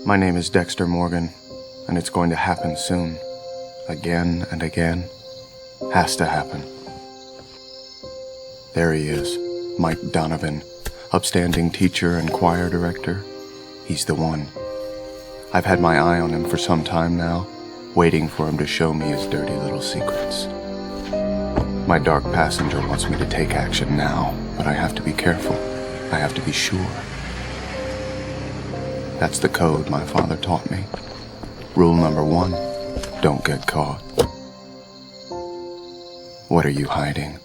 My name is Dexter Morgan, and it's going to happen soon. Again and again. Has to happen. There he is, Mike Donovan, upstanding teacher and choir director. He's the one. I've had my eye on him for some time now, waiting for him to show me his dirty little secrets. My dark passenger wants me to take action now, but I have to be careful. I have to be sure. That's the code my father taught me. Rule number 1, don't get caught. What are you hiding?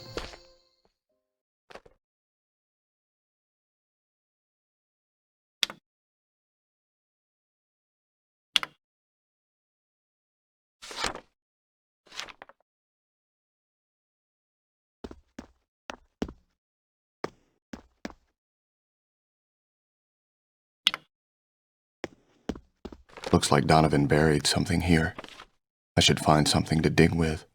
Looks like Donovan buried something here. I should find something to dig with.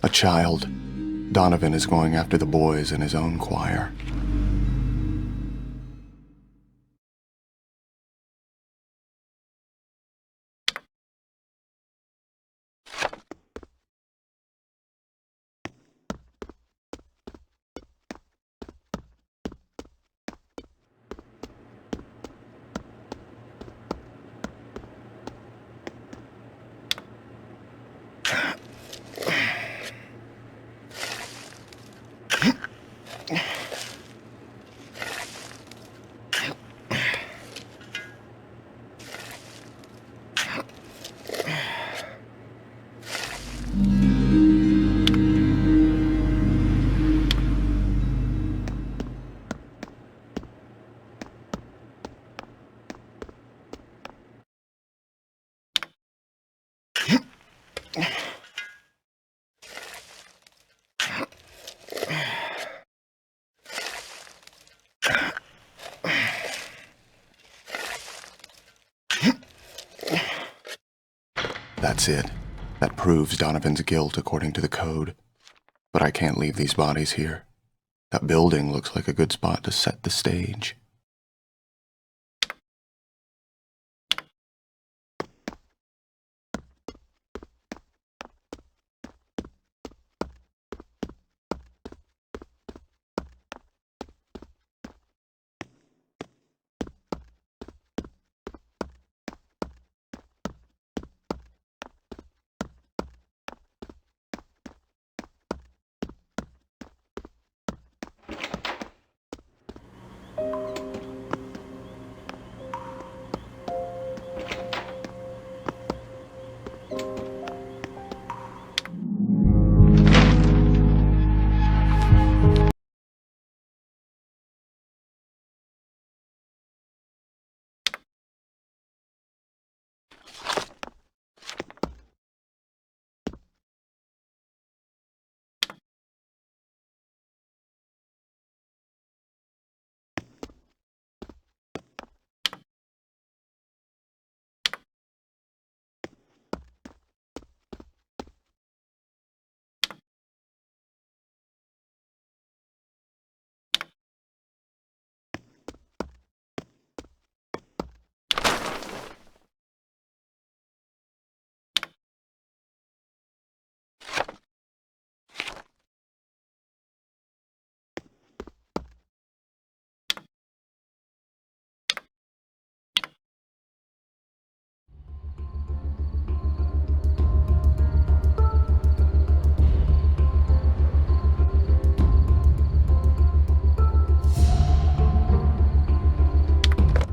A child. Donovan is going after the boys in his own choir. That's it. That proves Donovan's guilt according to the code. But I can't leave these bodies here. That building looks like a good spot to set the stage.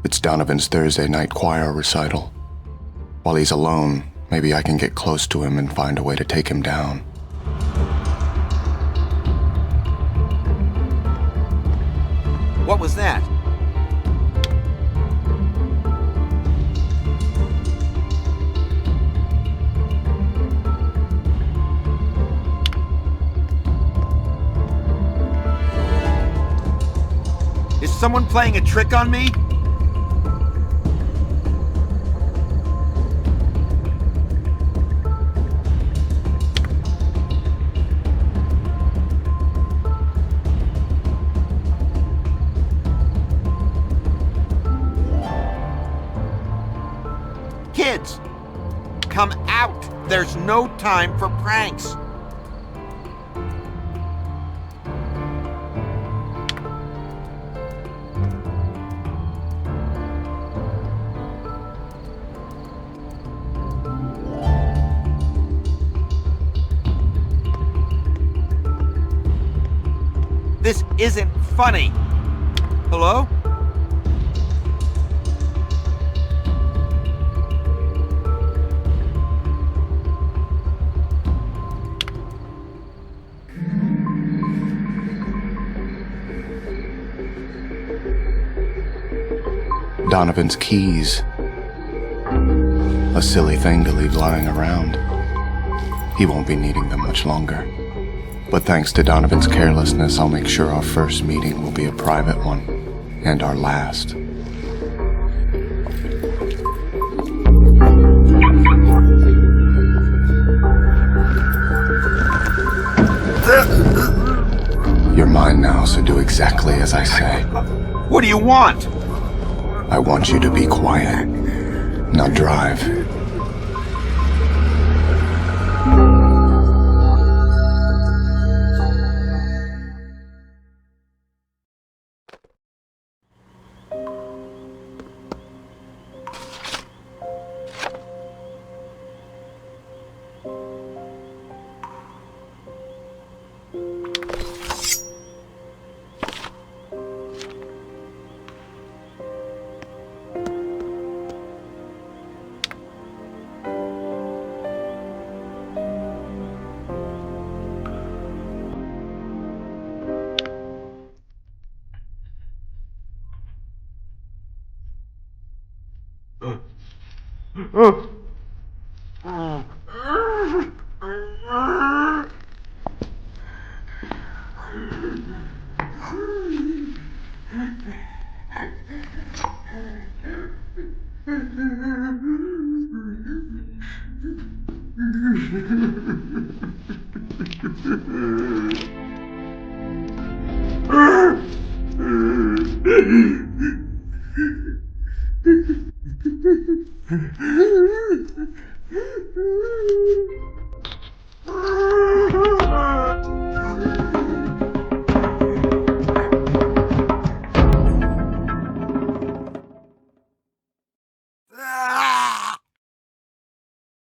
It's Donovan's Thursday night choir recital. While he's alone, maybe I can get close to him and find a way to take him down. What was that? someone playing a trick on me? Kids, come out. There's no time for pranks. This isn't funny. Hello? Donovan's keys. A silly thing to leave lying around. He won't be needing them much longer. But thanks to Donovan's carelessness, I'll make sure our first meeting will be a private one. And our last. You're mine now, so do exactly as I say. What do you want? I want you to be quiet. Now drive.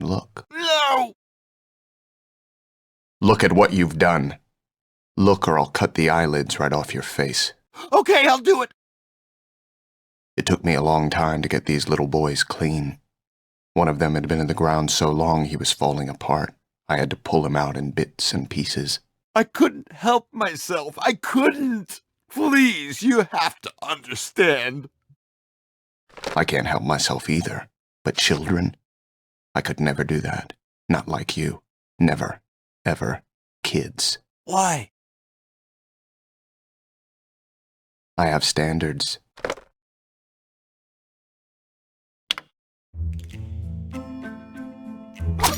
Look. No! Look at what you've done. Look or I'll cut the eyelids right off your face. Okay, I'll do it. It took me a long time to get these little boys clean. One of them had been in the ground so long he was falling apart. I had to pull him out in bits and pieces. I couldn't help myself. I couldn't. Please, you have to understand. I can't help myself either. But children? I could never do that. Not like you. Never. Ever. Kids. Why? I have standards.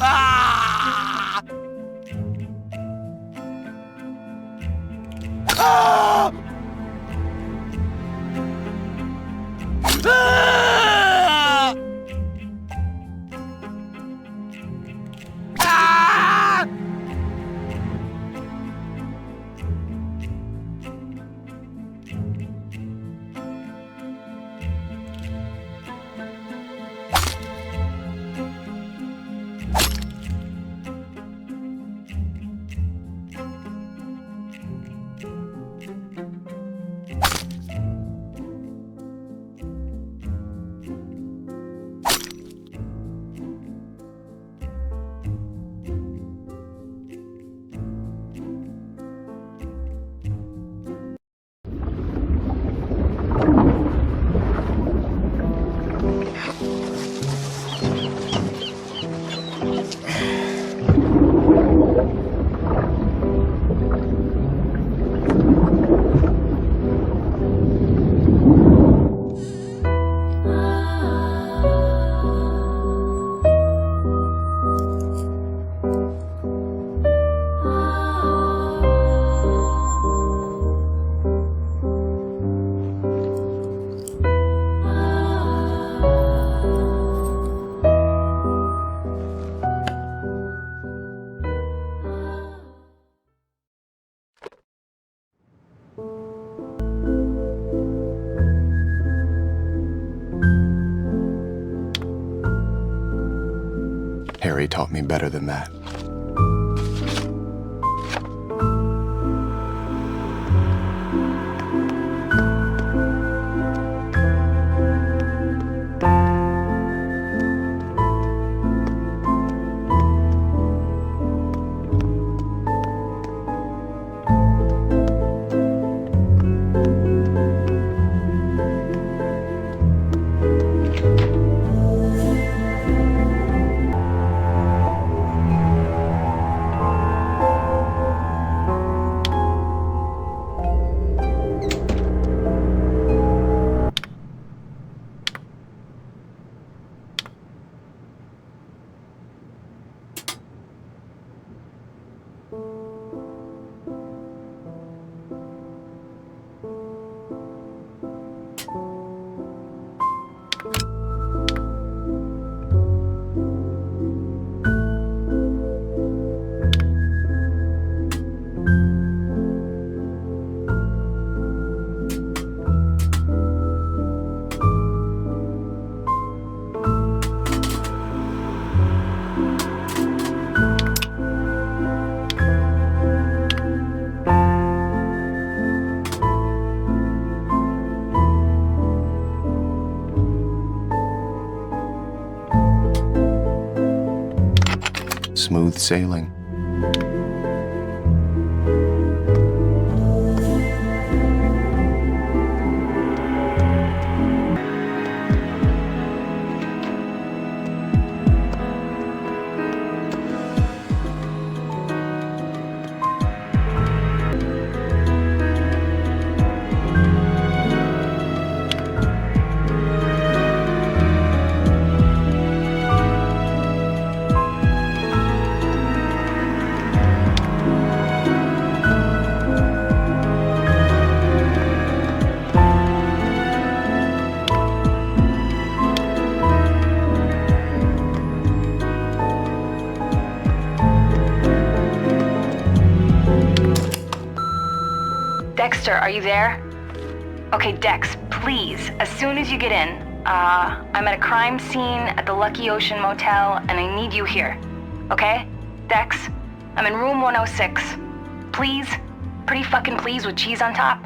Ah! Ah! Ah! Ah! Harry taught me better than that. Smooth sailing. Dexter, are you there? Okay, Dex, please, as soon as you get in, I'm at a crime scene at the Lucky Ocean Motel, and I need you here. Okay? Dex, I'm in room 106. Please? Pretty fucking please with cheese on top?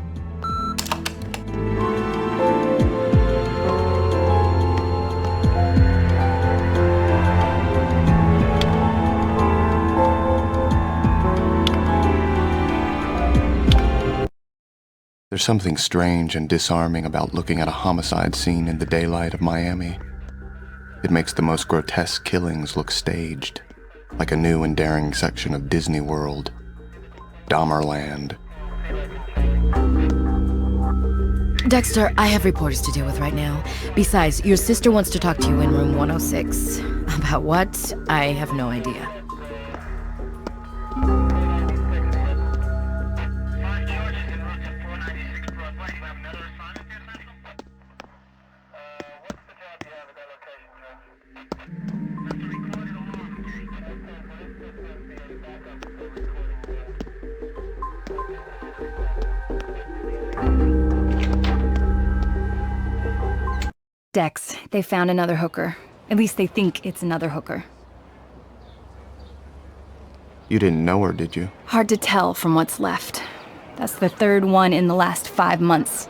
There's something strange and disarming about looking at a homicide scene in the daylight of Miami. It makes the most grotesque killings look staged, like a new and daring section of Disney World. Dahmerland. Dexter, I have reporters to deal with right now. Besides, your sister wants to talk to you in room 106. About what? I have no idea. Dex, they found another hooker. At least they think it's another hooker. You didn't know her, did you? Hard to tell from what's left. That's the third one in the last 5 months.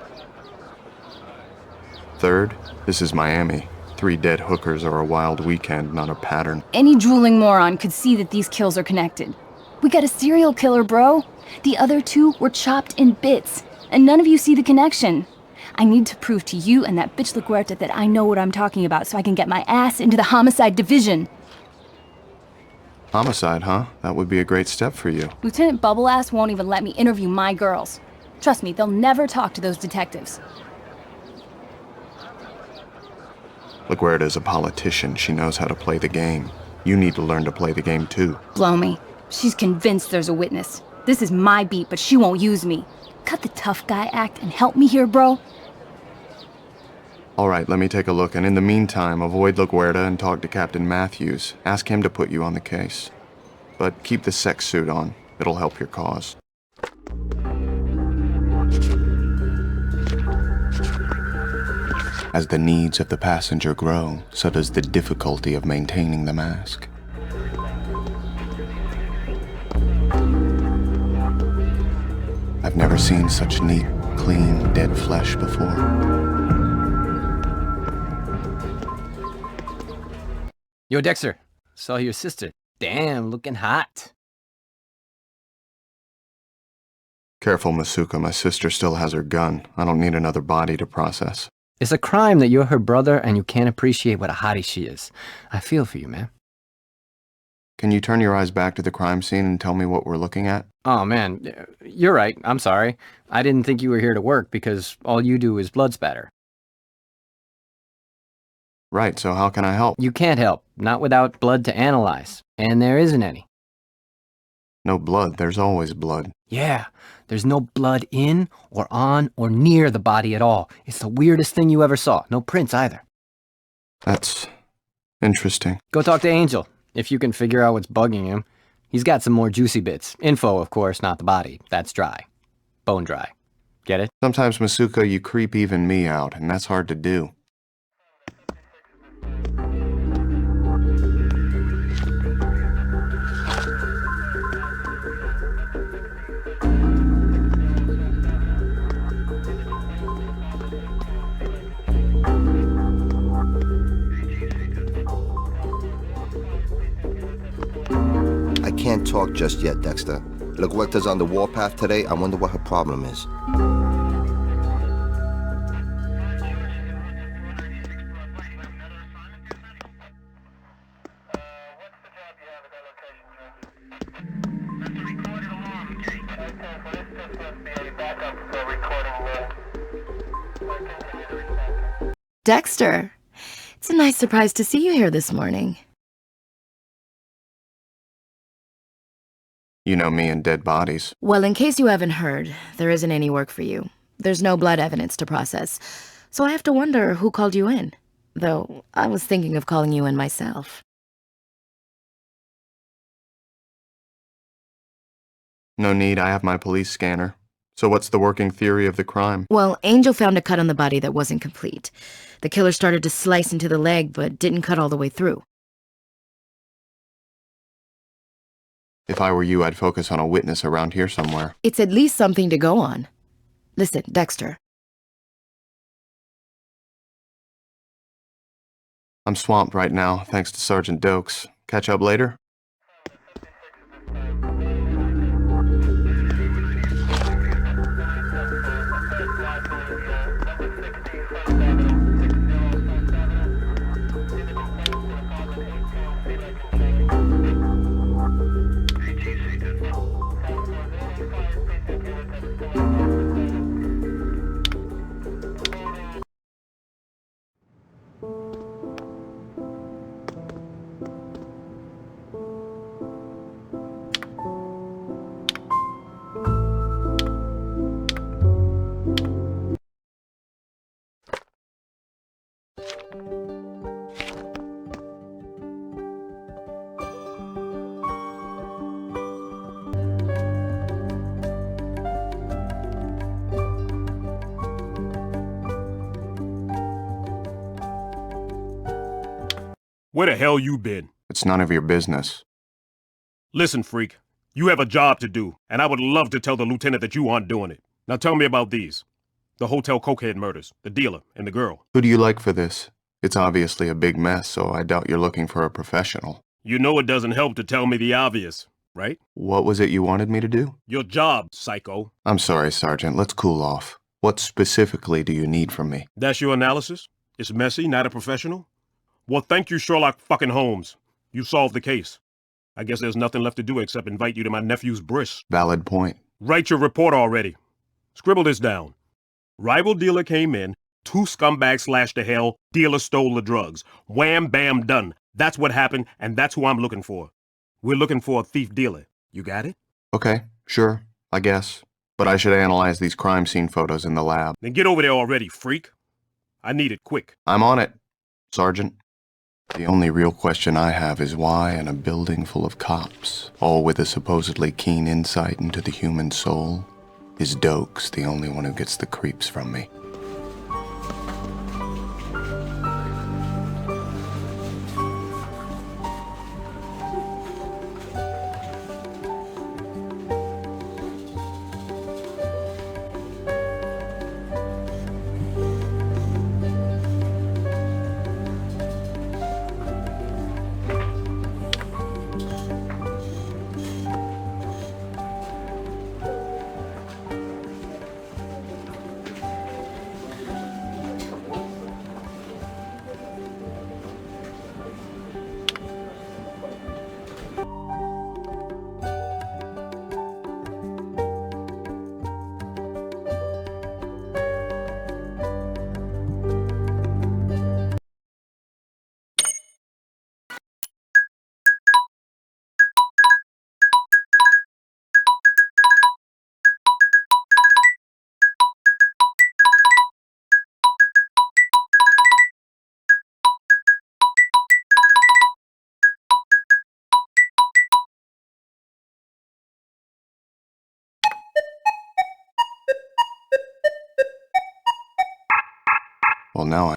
Third, this is Miami. 3 dead hookers are a wild weekend, not a pattern. Any drooling moron could see that these kills are connected. We got a serial killer, bro. The other 2 were chopped in bits, and none of you see the connection. I need to prove to you and that bitch LaGuerta that I know what I'm talking about so I can get my ass into the homicide division. Homicide, huh? That would be a great step for you. Lieutenant Bubbleass won't even let me interview my girls. Trust me, they'll never talk to those detectives. LaGuerta's a politician. She knows how to play the game. You need to learn to play the game too. Blow me. She's convinced there's a witness. This is my beat, but she won't use me. Cut the tough guy act and help me here, bro. All right, let me take a look, and in the meantime, avoid LaGuerta and talk to Captain Matthews. Ask him to put you on the case. But keep the sex suit on. It'll help your cause. As the needs of the passenger grow, so does the difficulty of maintaining the mask. I've never seen such neat, clean, dead flesh before. Yo, Dexter. Saw your sister. Damn, looking hot. Careful, Masuka. My sister still has her gun. I don't need another body to process. It's a crime that you're her brother and you can't appreciate what a hottie she is. I feel for you, man. Can you turn your eyes back to the crime scene and tell me what we're looking at? Oh, man. You're right. I'm sorry. I didn't think you were here to work because all you do is blood spatter. Right, so how can I help? You can't help. Not without blood to analyze. And there isn't any. No blood. There's always blood. Yeah. There's no blood in or on or near the body at all. It's the weirdest thing you ever saw. No prints either. That's interesting. Go talk to Angel, if you can figure out what's bugging him. He's got some more juicy bits. Info, of course, not the body. That's dry. Bone dry. Get it? Sometimes, Masuka, you creep even me out, and that's hard to do. I can't talk just yet, Dexter. LaGuerta's on the warpath today. I wonder what her problem is. Dexter, it's a nice surprise to see you here this morning. You know me and dead bodies. Well, in case you haven't heard, there isn't any work for you. There's no blood evidence to process. So I have to wonder who called you in. Though, I was thinking of calling you in myself. No need, I have my police scanner. So what's the working theory of the crime? Well, Angel found a cut on the body that wasn't complete. The killer started to slice into the leg, but didn't cut all the way through. If I were you, I'd focus on a witness around here somewhere. It's at least something to go on. Listen, Dexter. I'm swamped right now, thanks to Sergeant Doakes. Catch up later? Where the hell you been? It's none of your business. Listen, freak. You have a job to do, and I would love to tell the lieutenant that you aren't doing it. Now tell me about these. The hotel cokehead murders, the dealer, and the girl. Who do you like for this? It's obviously a big mess, so I doubt you're looking for a professional. You know it doesn't help to tell me the obvious, right? What was it you wanted me to do? Your job, psycho. I'm sorry, Sergeant. Let's cool off. What specifically do you need from me? That's your analysis? It's messy, not a professional? Well, thank you, Sherlock fucking Holmes. You solved the case. I guess there's nothing left to do except invite you to my nephew's bris. Valid point. Write your report already. Scribble this down. Rival dealer came in, 2 scumbags slashed to hell, dealer stole the drugs. Wham, bam, done. That's what happened, and that's who I'm looking for. We're looking for a thief dealer. You got it? Okay, sure, I guess. But I should analyze these crime scene photos in the lab. Then get over there already, freak. I need it quick. I'm on it, Sergeant. The only real question I have is why in a building full of cops, all with a supposedly keen insight into the human soul, is Doakes the only one who gets the creeps from me? Well, now I...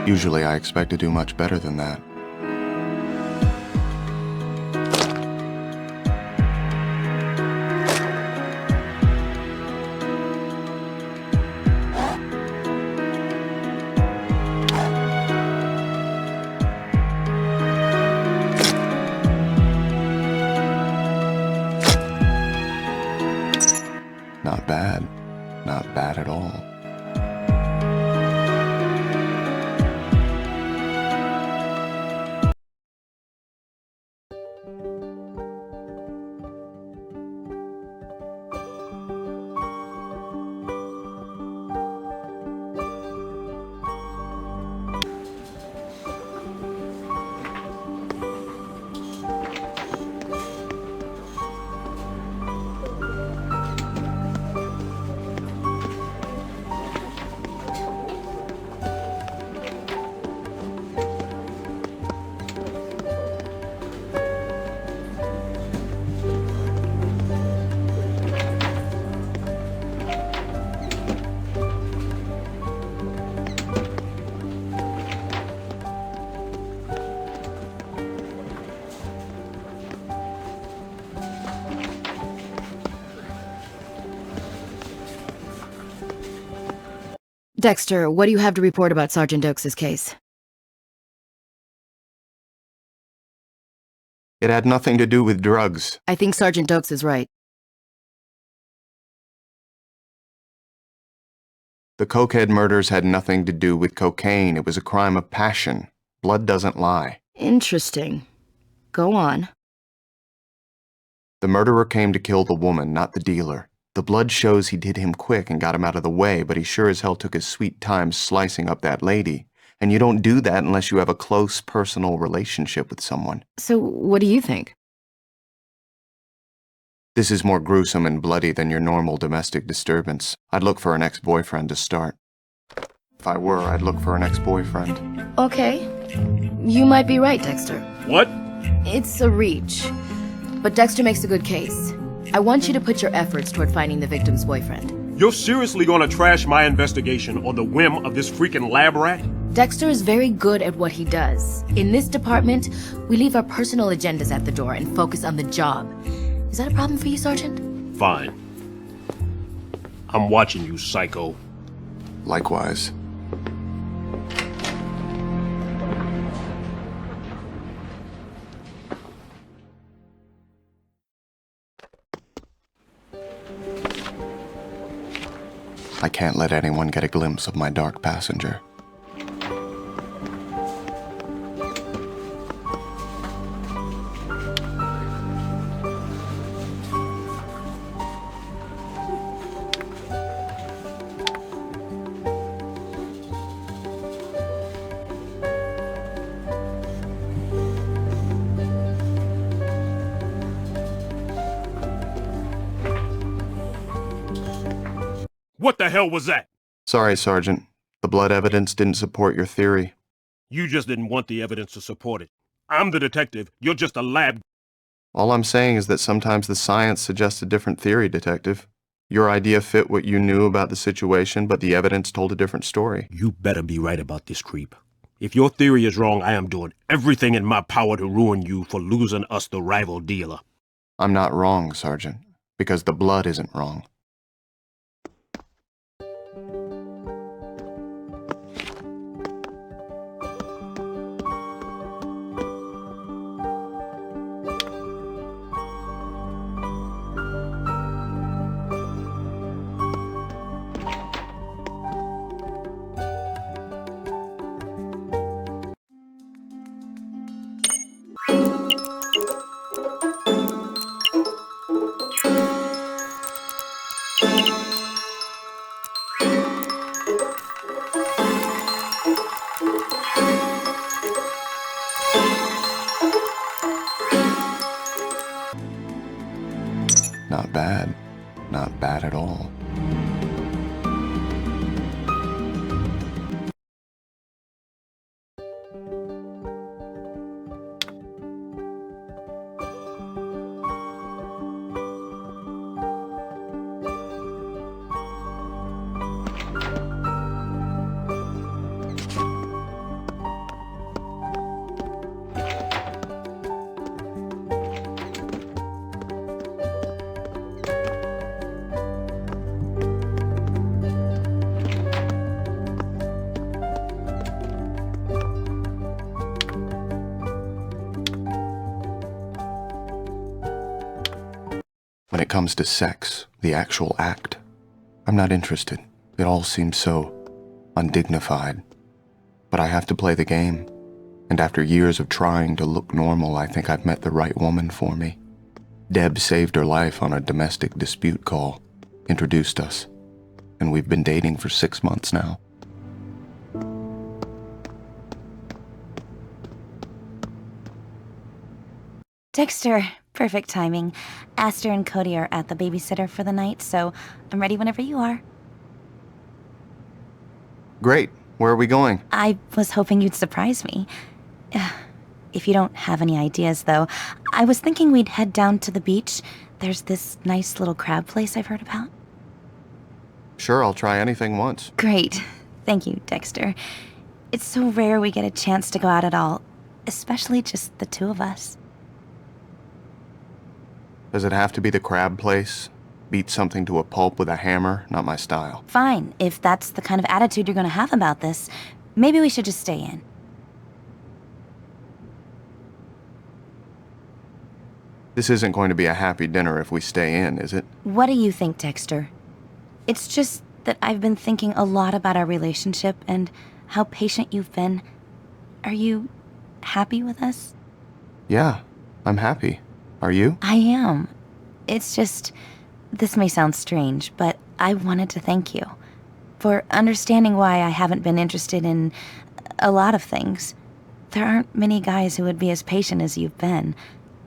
Usually I expect to do much better than that. Not bad. Not bad at all. Dexter, what do you have to report about Sergeant Doakes' case? It had nothing to do with drugs. I think Sergeant Doakes is right. The cokehead murders had nothing to do with cocaine. It was a crime of passion. Blood doesn't lie. Interesting. Go on. The murderer came to kill the woman, not the dealer. The blood shows he did him quick and got him out of the way, but he sure as hell took his sweet time slicing up that lady. And you don't do that unless you have a close, personal relationship with someone. So, what do you think? This is more gruesome and bloody than your normal domestic disturbance. I'd look for an ex-boyfriend to start. If I were, I'd look for an ex-boyfriend. Okay. You might be right, Dexter. What? It's a reach. But Dexter makes a good case. I want you to put your efforts toward finding the victim's boyfriend. You're seriously gonna trash my investigation on the whim of this freaking lab rat? Dexter is very good at what he does. In this department, we leave our personal agendas at the door and focus on the job. Is that a problem for you, Sergeant? Fine. I'm watching you, psycho. Likewise. I can't let anyone get a glimpse of my dark passenger. What the hell was that? Sorry, Sergeant. The blood evidence didn't support your theory. You just didn't want the evidence to support it. I'm the detective. You're just a lab. All I'm saying is that sometimes the science suggests a different theory, Detective. Your idea fit what you knew about the situation, but the evidence told a different story. You better be right about this, creep. If your theory is wrong, I am doing everything in my power to ruin you for losing us the rival dealer. I'm not wrong, Sergeant, because the blood isn't wrong. when it comes to sex, the actual act, I'm not interested. It all seems so undignified. But I have to play the game. And after years of trying to look normal, I think I've met the right woman for me. Deb saved her life on a domestic dispute call, introduced us, and we've been dating for 6 months now. Dexter, perfect timing. Aster and Cody are at the babysitter for the night, so I'm ready whenever you are. Great. Where are we going? I was hoping you'd surprise me. If you don't have any ideas, though, I was thinking we'd head down to the beach. There's this nice little crab place I've heard about. Sure, I'll try anything once. Great. Thank you, Dexter. It's so rare we get a chance to go out at all, especially just the two of us. Does it have to be the crab place? Beat something to a pulp with a hammer? Not my style. Fine, if that's the kind of attitude you're gonna have about this, maybe we should just stay in. This isn't going to be a happy dinner if we stay in, is it? What do you think, Dexter? It's just that I've been thinking a lot about our relationship and how patient you've been. Are you happy with us? Yeah, I'm happy. Are you? I am. It's just, this may sound strange, but I wanted to thank you for understanding why I haven't been interested in a lot of things. There aren't many guys who would be as patient as you've been.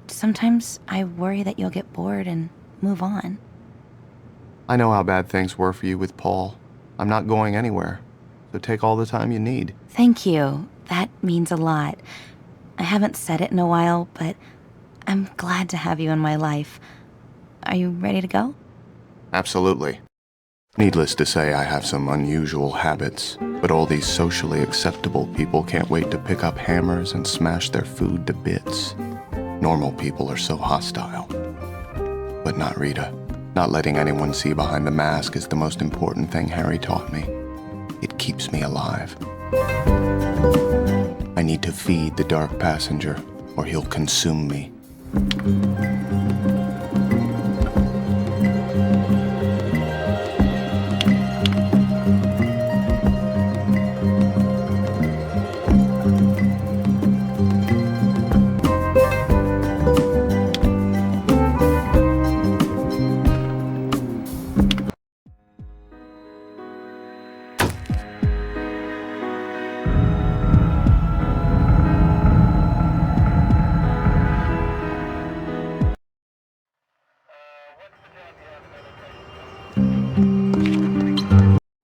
Sometimes I worry that you'll get bored and move on. I know how bad things were for you with Paul. I'm not going anywhere, so take all the time you need. Thank you. That means a lot. I haven't said it in a while, but I'm glad to have you in my life. Are you ready to go? Absolutely. Needless to say, I have some unusual habits, but all these socially acceptable people can't wait to pick up hammers and smash their food to bits. Normal people are so hostile. But not Rita. Not letting anyone see behind the mask is the most important thing Harry taught me. It keeps me alive. I need to feed the dark passenger, or he'll consume me.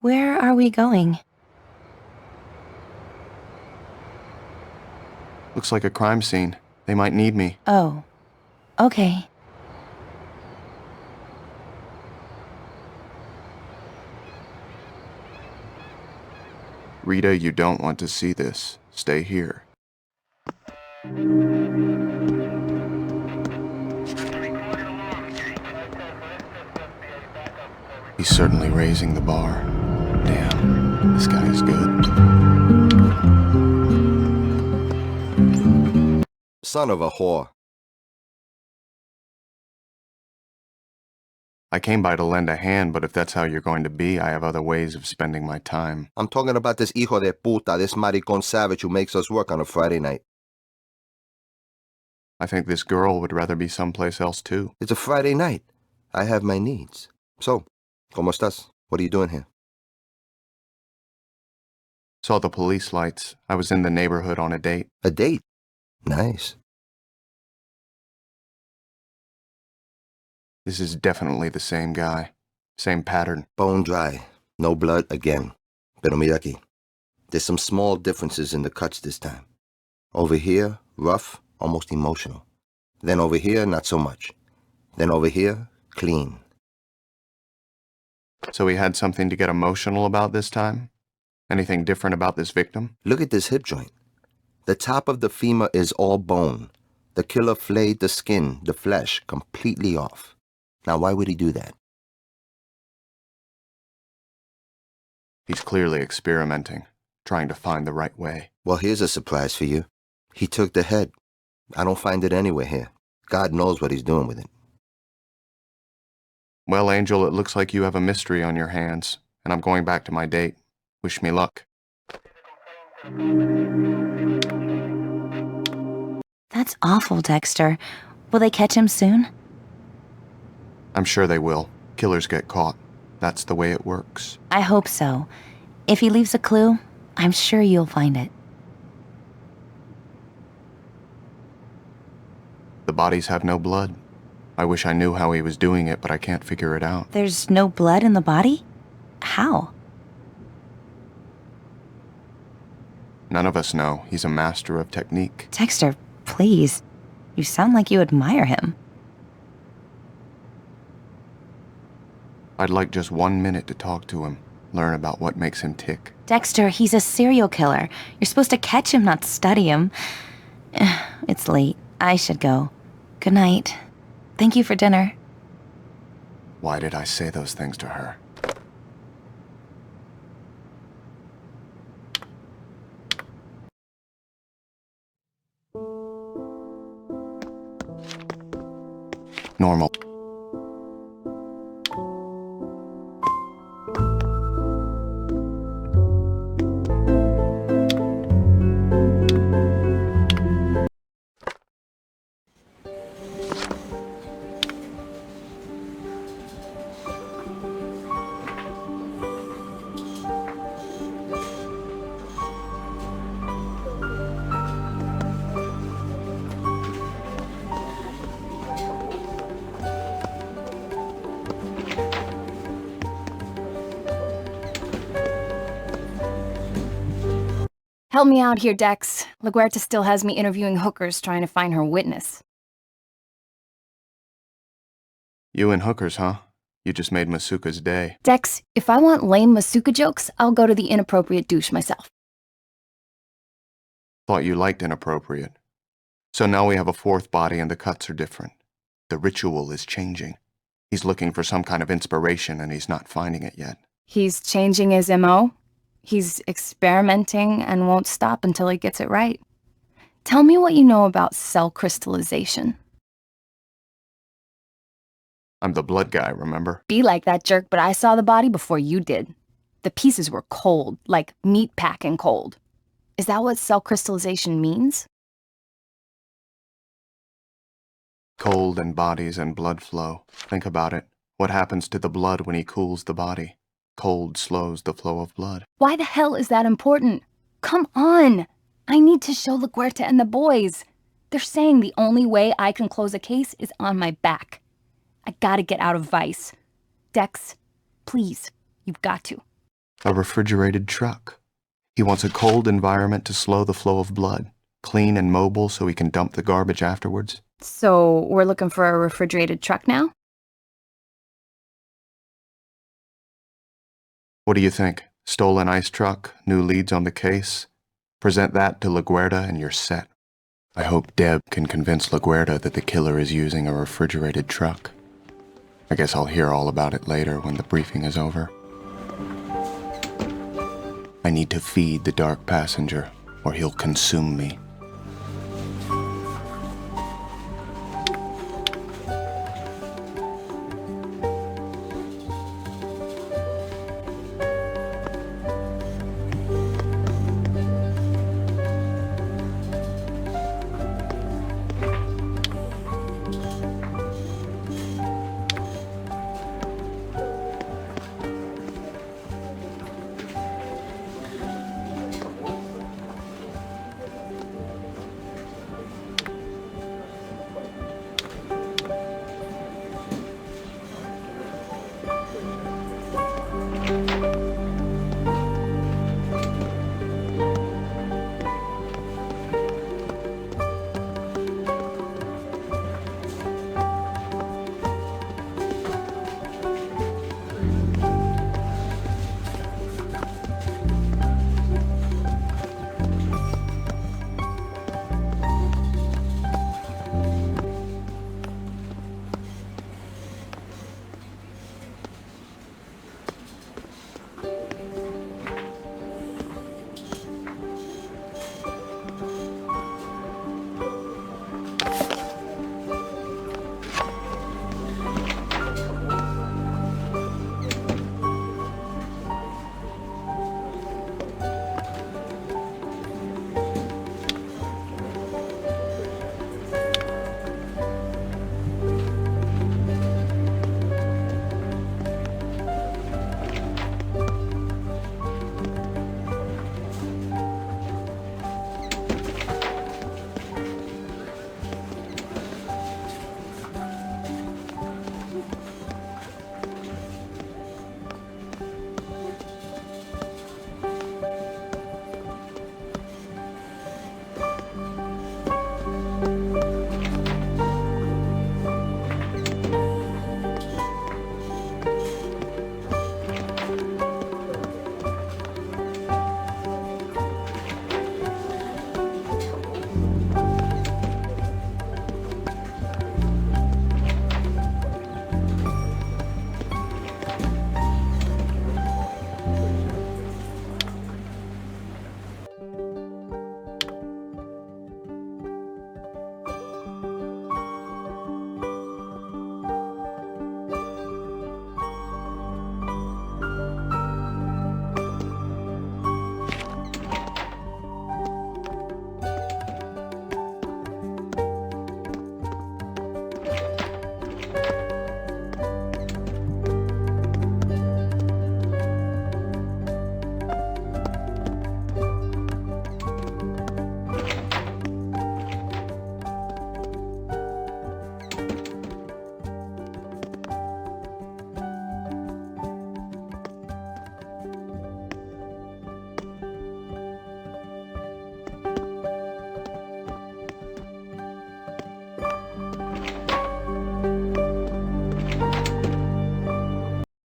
Where are we going? Looks like a crime scene. They might need me. Oh, okay. Rita, you don't want to see this. Stay here. He's certainly raising the bar. Damn, this guy is good. Son of a whore. I came by to lend a hand, but if that's how you're going to be, I have other ways of spending my time. I'm talking about this hijo de puta, this maricon savage who makes us work on a Friday night. I think this girl would rather be someplace else too. It's a Friday night. I have my needs. So, ¿cómo estás? What are you doing here? Saw the police lights. I was in the neighborhood on a date. A date? Nice. This is definitely the same guy. Same pattern. Bone dry. No blood again. Pero mira aquí. There's some small differences in the cuts this time. Over here, rough, almost emotional. Then over here, not so much. Then over here, clean. So he had something to get emotional about this time? Anything different about this victim? Look at this hip joint. The top of the femur is all bone. The killer flayed the skin, the flesh, completely off. Now, why would he do that? He's clearly experimenting, trying to find the right way. Well, here's a surprise for you. He took the head. I don't find it anywhere here. God knows what he's doing with it. Well, Angel, it looks like you have a mystery on your hands, and I'm going back to my date. Wish me luck. That's awful, Dexter. Will they catch him soon? I'm sure they will. Killers get caught. That's the way it works. I hope so. If he leaves a clue, I'm sure you'll find it. The bodies have no blood. I wish I knew how he was doing it, but I can't figure it out. There's no blood in the body? How? None of us know. He's a master of technique. Dexter, please. You sound like you admire him. I'd like just 1 minute to talk to him, learn about what makes him tick. Dexter, he's a serial killer. You're supposed to catch him, not study him. It's late. I should go. Good night. Thank you for dinner. Why did I say those things to her? Normal. Help me out here, Dex. LaGuerta still has me interviewing hookers trying to find her witness. You and hookers, huh? You just made Masuka's day. Dex, if I want lame Masuka jokes, I'll go to the inappropriate douche myself. Thought you liked inappropriate. So now we have a fourth body and the cuts are different. The ritual is changing. He's looking for some kind of inspiration and he's not finding it yet. He's changing his MO? He's experimenting and won't stop until he gets it right. Tell me what you know about cell crystallization. I'm the blood guy, remember? Be like that jerk, but I saw the body before you did. The pieces were cold, like meat packing cold. Is that what cell crystallization means? Cold and bodies and blood flow. Think about it. What happens to the blood when he cools the body? Cold slows the flow of blood. Why the hell is that important? Come on! I need to show LaGuerta and the boys. They're saying the only way I can close a case is on my back. I gotta get out of Vice. Dex, please, you've got to. A refrigerated truck. He wants a cold environment to slow the flow of blood. Clean and mobile so he can dump the garbage afterwards. So, we're looking for a refrigerated truck now? What do you think? Stolen ice truck, new leads on the case? Present that to LaGuerta and you're set. I hope Deb can convince LaGuerta that the killer is using a refrigerated truck. I guess I'll hear all about it later when the briefing is over. I need to feed the dark passenger, or he'll consume me.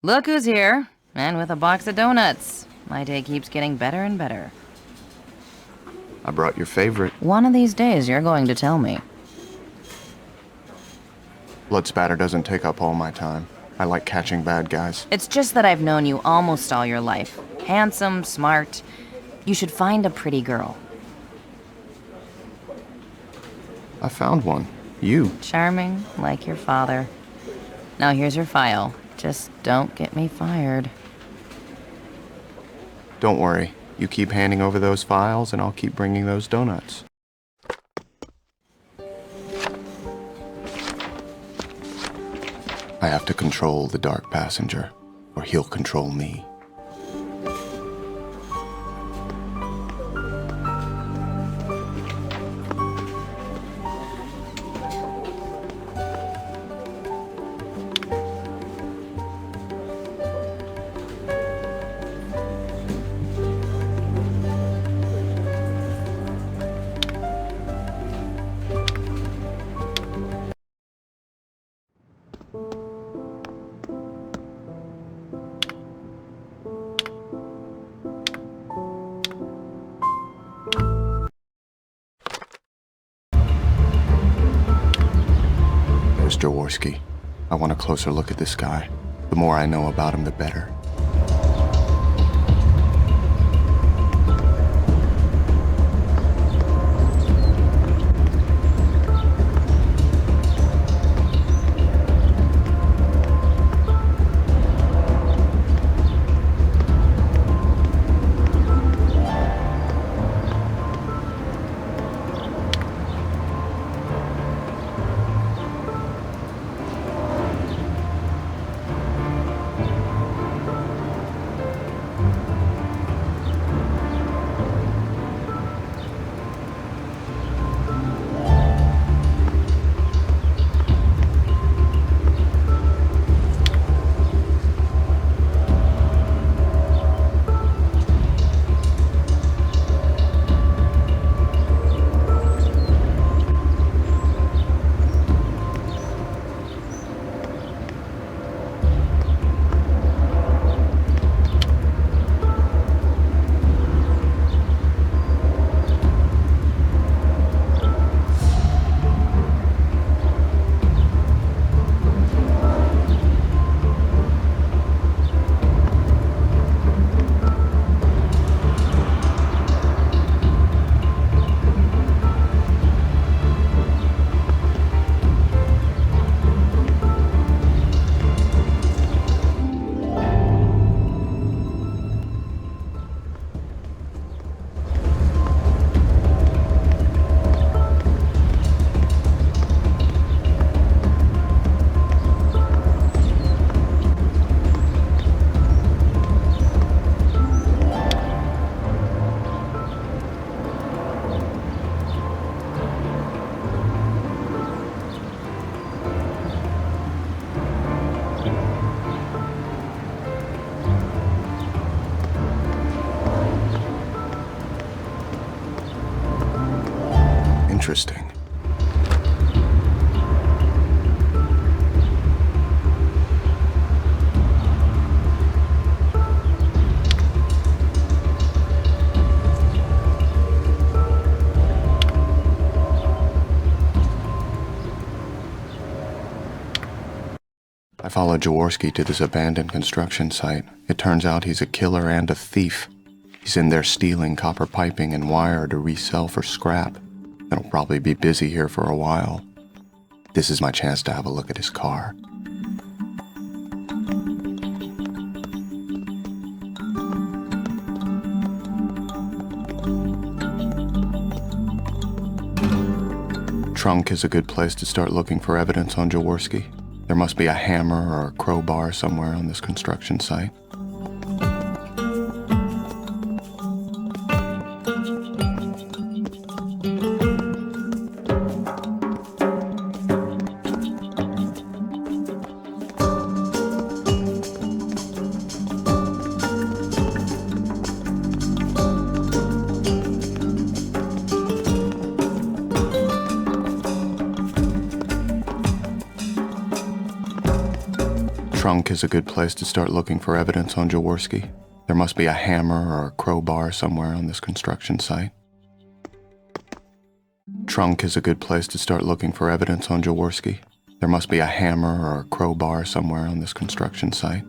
Look who's here, and with a box of donuts. My day keeps getting better and better. I brought your favorite. One of these days, you're going to tell me. Blood-spatter doesn't take up all my time. I like catching bad guys. It's just that I've known you almost all your life. Handsome, smart. You should find a pretty girl. I found one. You. Charming, like your father. Now here's your file. Just don't get me fired. Don't worry. You keep handing over those files and I'll keep bringing those donuts. I have to control the dark passenger, or he'll control me. Jaworski. I want a closer look at this guy. The more I know about him, the better. Interesting. I followed Jaworski to this abandoned construction site. It turns out he's a killer and a thief. He's in there stealing copper piping and wire to resell for scrap. It'll probably be busy here for a while. This is my chance to have a look at his car. Trunk is a good place to start looking for evidence on Jaworski. There must be a hammer or a crowbar somewhere on this construction site. Trunk is a good place to start looking for evidence on Jaworski. There must be a hammer or a crowbar somewhere on this construction site. Trunk is a good place to start looking for evidence on Jaworski. There must be a hammer or a crowbar somewhere on this construction site.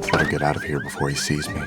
Better get out of here before he sees me.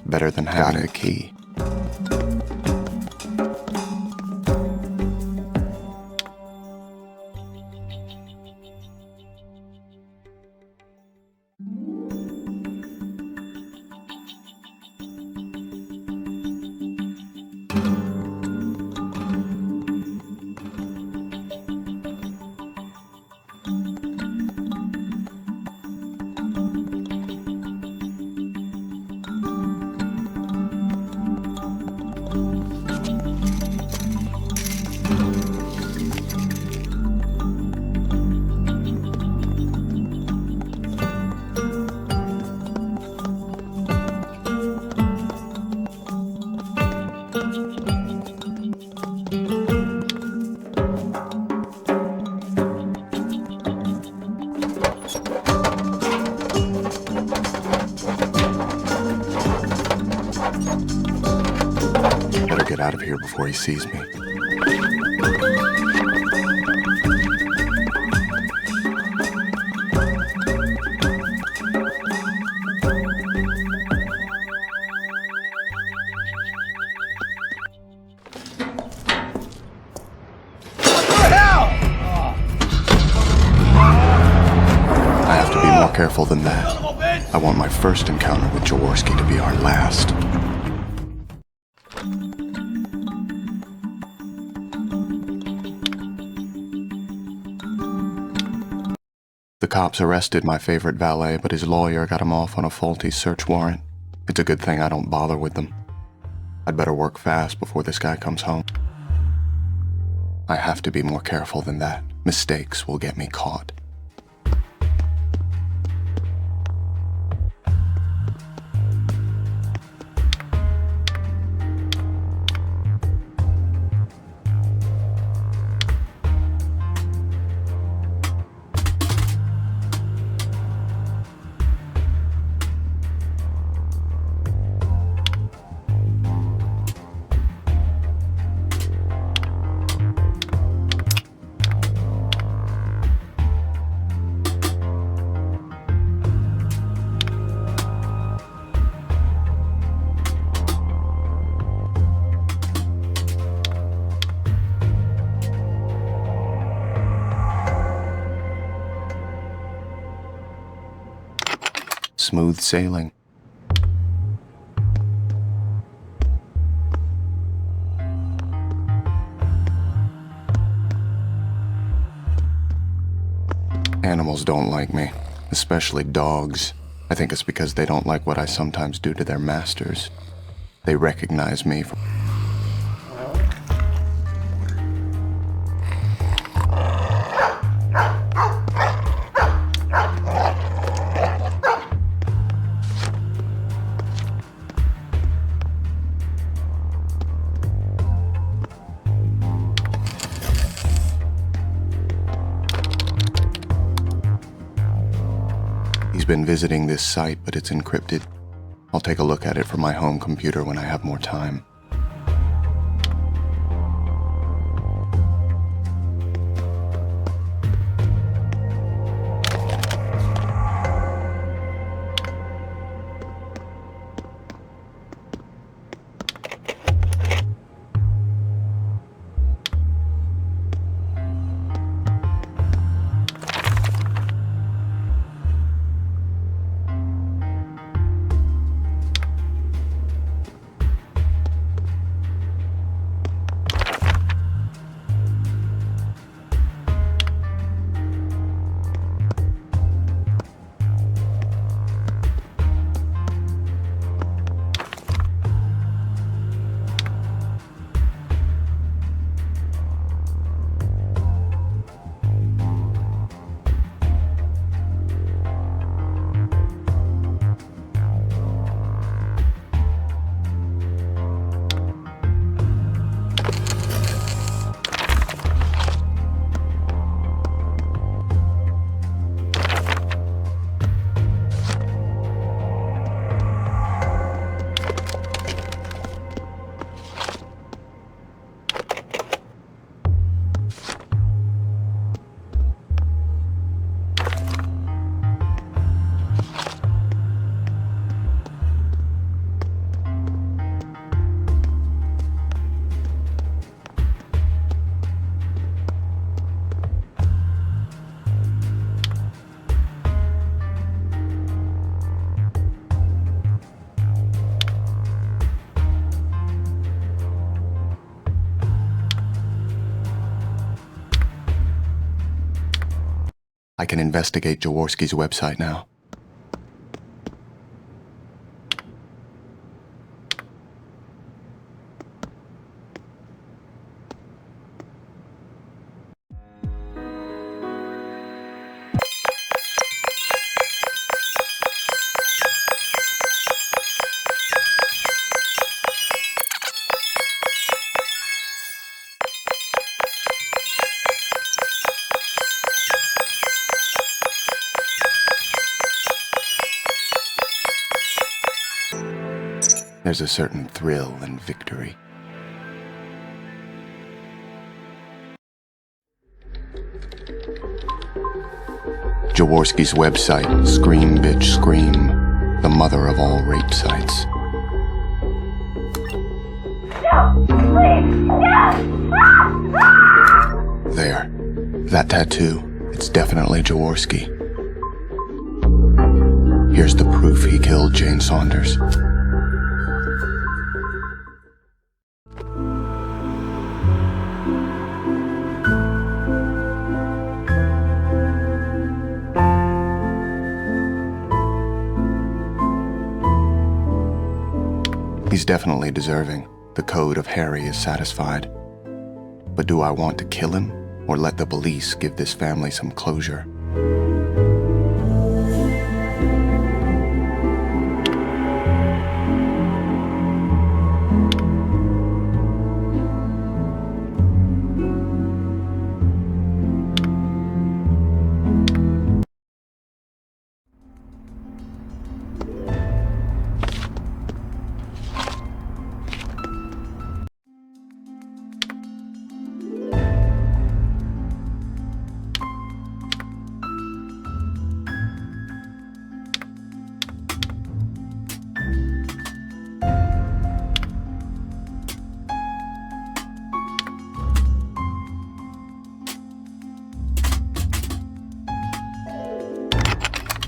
Better than having a key. Get out of here before he sees me. I have to be more careful than that. I want my first encounter with Jaworski to be our last. The cops arrested my favorite valet, but his lawyer got him off on a faulty search warrant. It's a good thing I don't bother with them. I'd better work fast before this guy comes home. I have to be more careful than that. Mistakes will get me caught. Smooth sailing. Animals don't like me, especially dogs. I think it's because they don't like what I sometimes do to their masters. They recognize me from... He's been visiting this site, but it's encrypted. I'll take a look at it from my home computer when I have more time. I can investigate Jaworski's website now. There's a certain thrill in victory. Jaworski's website, Scream Bitch Scream, the mother of all rape sites. No, please, yes! There. That tattoo, it's definitely Jaworski. Here's the proof he killed Jane Saunders. He's definitely deserving. The code of Harry is satisfied. But do I want to kill him, or let the police give this family some closure?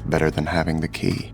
Better than having the key.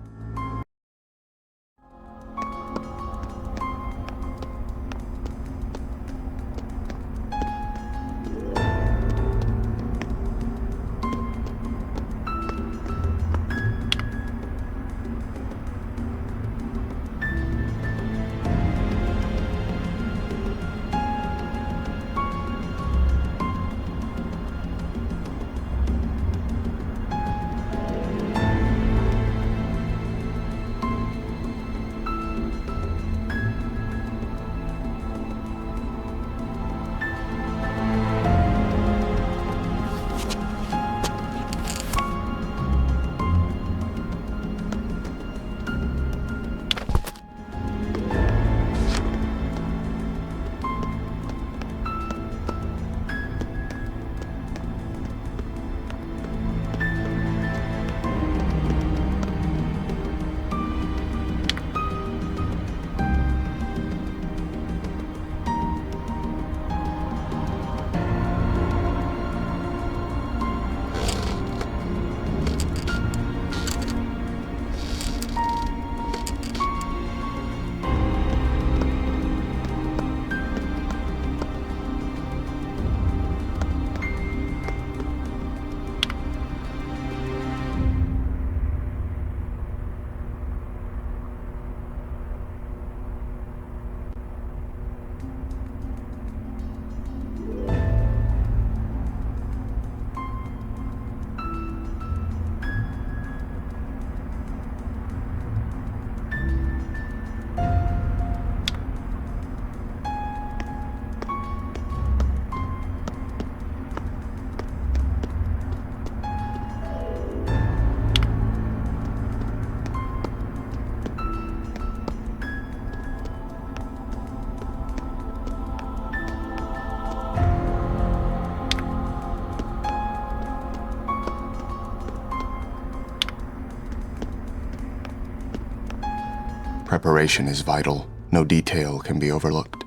Preparation is vital. No detail can be overlooked.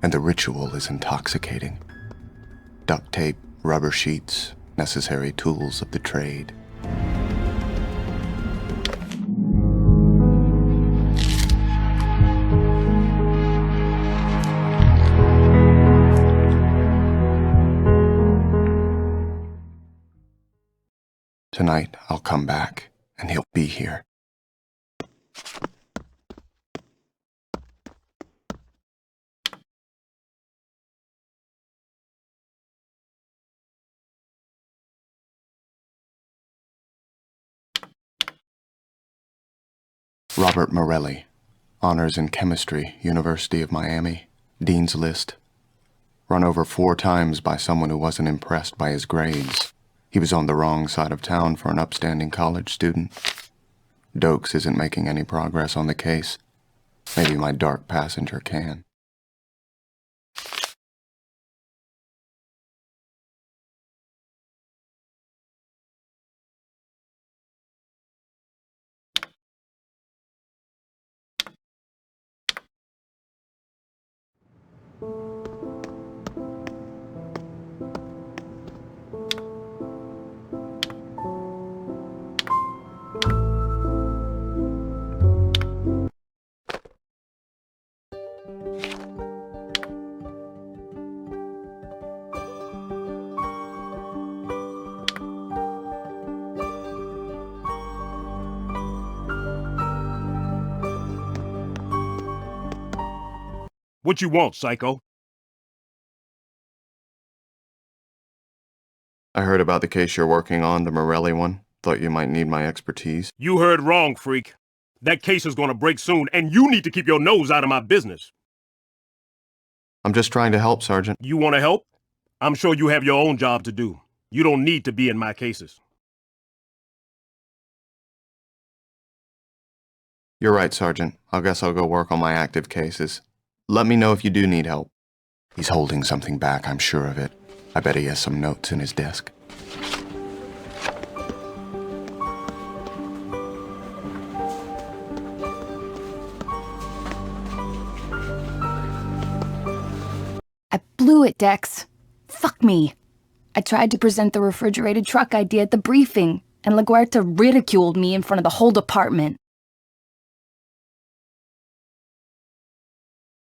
And the ritual is intoxicating. Duct tape, rubber sheets, necessary tools of the trade. Tonight, I'll come back, and he'll be here. Robert Morelli, honors in chemistry, University of Miami, Dean's List. Run over 4 times by someone who wasn't impressed by his grades. He was on the wrong side of town for an upstanding college student. Doakes isn't making any progress on the case. Maybe my dark passenger can. What you want, psycho? I heard about the case you're working on, the Morelli one. Thought you might need my expertise. You heard wrong, freak. That case is gonna break soon, and you need to keep your nose out of my business. I'm just trying to help, Sergeant. You wanna help? I'm sure you have your own job to do. You don't need to be in my cases. You're right, Sergeant. I guess I'll go work on my active cases. Let me know if you do need help. He's holding something back, I'm sure of it. I bet he has some notes in his desk. I blew it, Dex. Fuck me. I tried to present the refrigerated truck idea at the briefing, and LaGuerta ridiculed me in front of the whole department.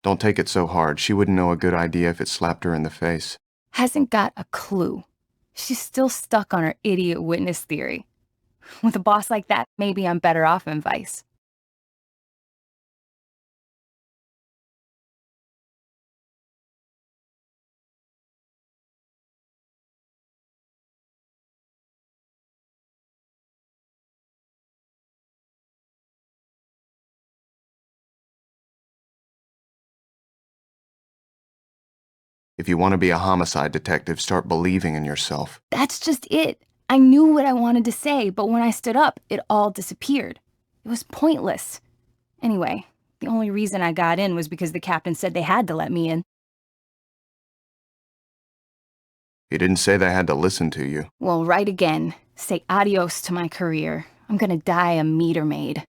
Don't take it so hard. She wouldn't know a good idea if it slapped her in the face. Hasn't got a clue. She's still stuck on her idiot witness theory. With a boss like that, maybe I'm better off in Vice. If you want to be a homicide detective, start believing in yourself. That's just it. I knew what I wanted to say, but when I stood up, it all disappeared. It was pointless. Anyway, the only reason I got in was because the captain said they had to let me in. He didn't say they had to listen to you. Well, right again. Say adios to my career. I'm gonna die a meter maid.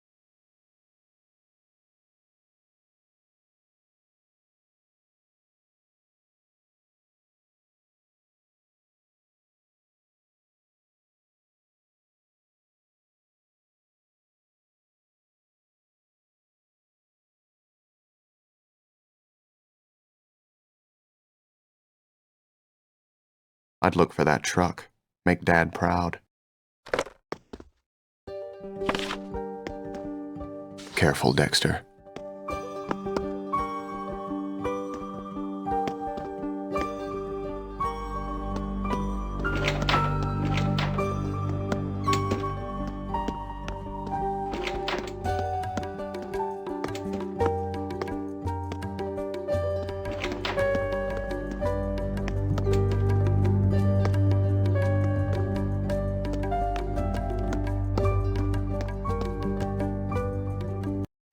I'd look for that truck. Make Dad proud. Careful, Dexter.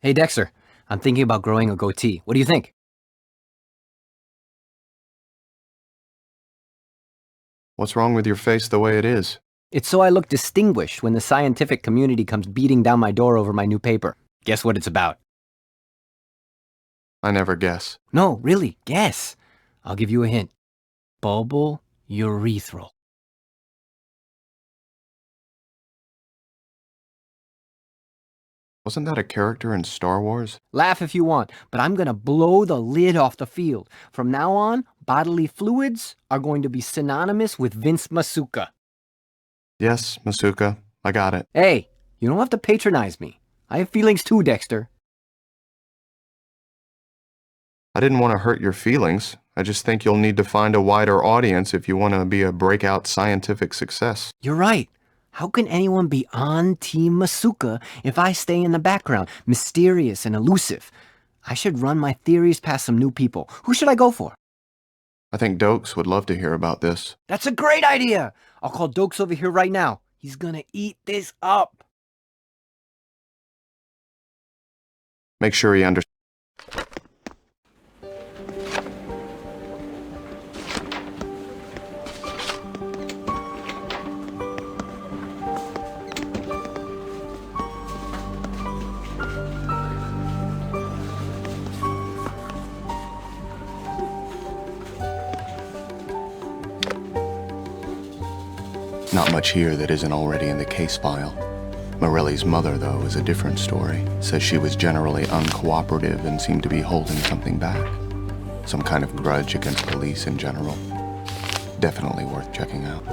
Hey, Dexter. I'm thinking about growing a goatee. What do you think? What's wrong with your face the way it is? It's so I look distinguished when the scientific community comes beating down my door over my new paper. Guess what it's about? I never guess. No, really, guess. I'll give you a hint. Bulbal urethral. Wasn't that a character in Star Wars? Laugh if you want, but I'm gonna blow the lid off the field. From now on, bodily fluids are going to be synonymous with Vince Masuka. Yes, Masuka. I got it. Hey, you don't have to patronize me. I have feelings too, Dexter. I didn't want to hurt your feelings. I just think you'll need to find a wider audience if you want to be a breakout scientific success. You're right. How can anyone be on Team Masuka if I stay in the background, mysterious and elusive? I should run my theories past some new people. Who should I go for? I think Doakes would love to hear about this. That's a great idea! I'll call Doakes over here right now. He's gonna eat this up. Make sure he understands. Not much here that isn't already in the case file. Morelli's mother, though, is a different story. Says she was generally uncooperative and seemed to be holding something back. Some kind of grudge against police in general. Definitely worth checking out.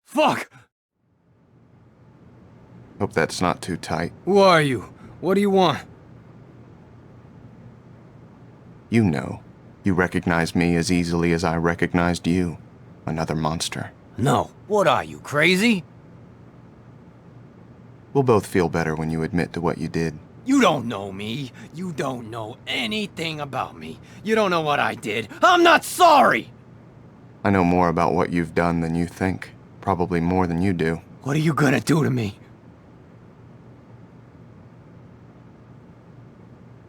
Fuck! Hope that's not too tight. Who are you? What do you want? You know. You recognize me as easily as I recognized you. Another monster. No. What are you, crazy? We'll both feel better when you admit to what you did. You don't know me. You don't know anything about me. You don't know what I did. I'm not sorry! I know more about what you've done than you think. Probably more than you do. What are you gonna do to me?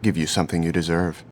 Give you something you deserve.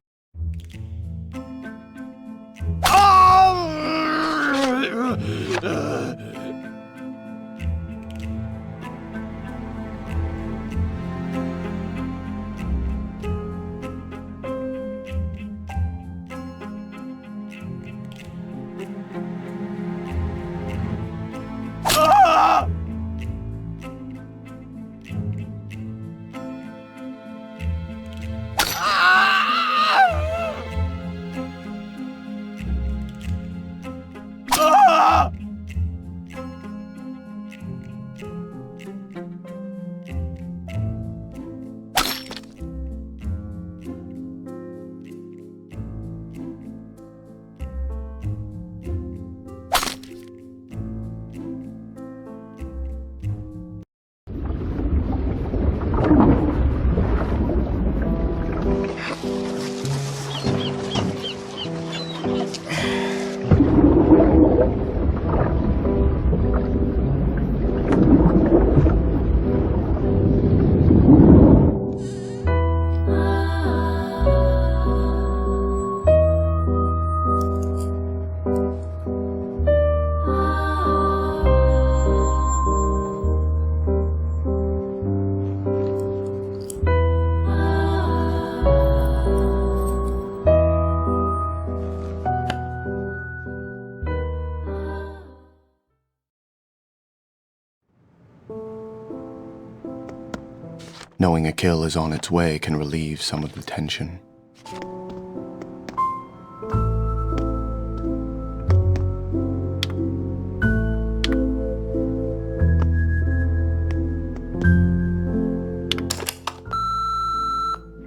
Knowing a kill is on its way can relieve some of the tension.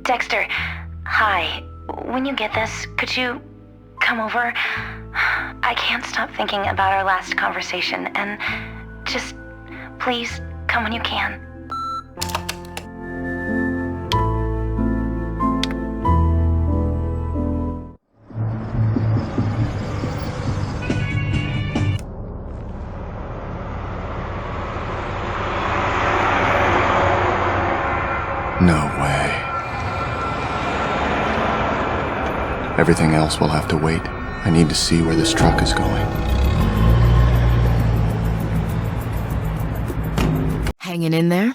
Dexter, hi. When you get this, could you come over? I can't stop thinking about our last conversation, and just please come when you can. No way. Everything else will have to wait. I need to see where this truck is going. Hanging in there?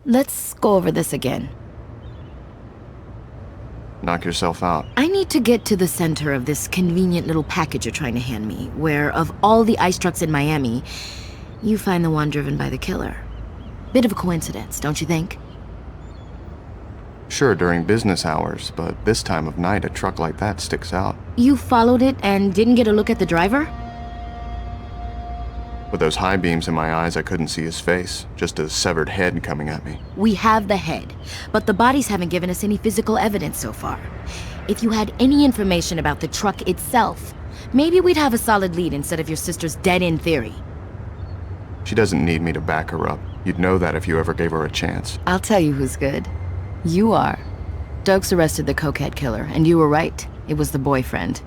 Let's go over this again. Knock yourself out. I need to get to the center of this convenient little package you're trying to hand me, where of all the ice trucks in Miami, you find the one driven by the killer. Bit of a coincidence, don't you think? Sure, during business hours, but this time of night, a truck like that sticks out. You followed it and didn't get a look at the driver? With those high beams in my eyes, I couldn't see his face, just a severed head coming at me. We have the head, but the bodies haven't given us any physical evidence so far. If you had any information about the truck itself, maybe we'd have a solid lead instead of your sister's dead-end theory. She doesn't need me to back her up. You'd know that if you ever gave her a chance. I'll tell you who's good. You are. Doakes arrested the cokehead killer, and you were right. It was the boyfriend.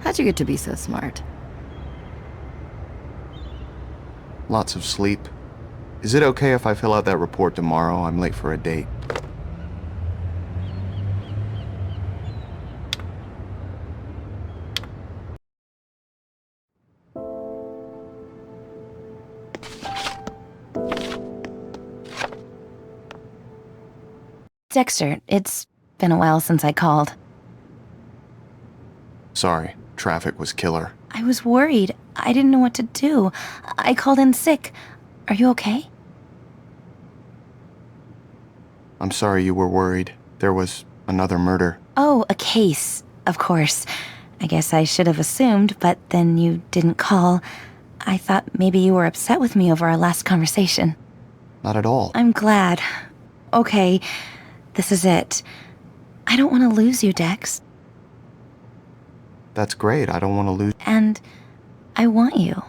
How'd you get to be so smart? Lots of sleep. Is it okay if I fill out that report tomorrow? I'm late for a date. Dexter, it's been a while since I called. Sorry, traffic was killer. I was worried. I didn't know what to do. I called in sick. Are you okay? I'm sorry you were worried. There was another murder. Oh, a case. Of course. I guess I should have assumed, but then you didn't call. I thought maybe you were upset with me over our last conversation. Not at all. I'm glad. Okay, this is it. I don't want to lose you, Dex. That's great. I don't want to lose... And I want you.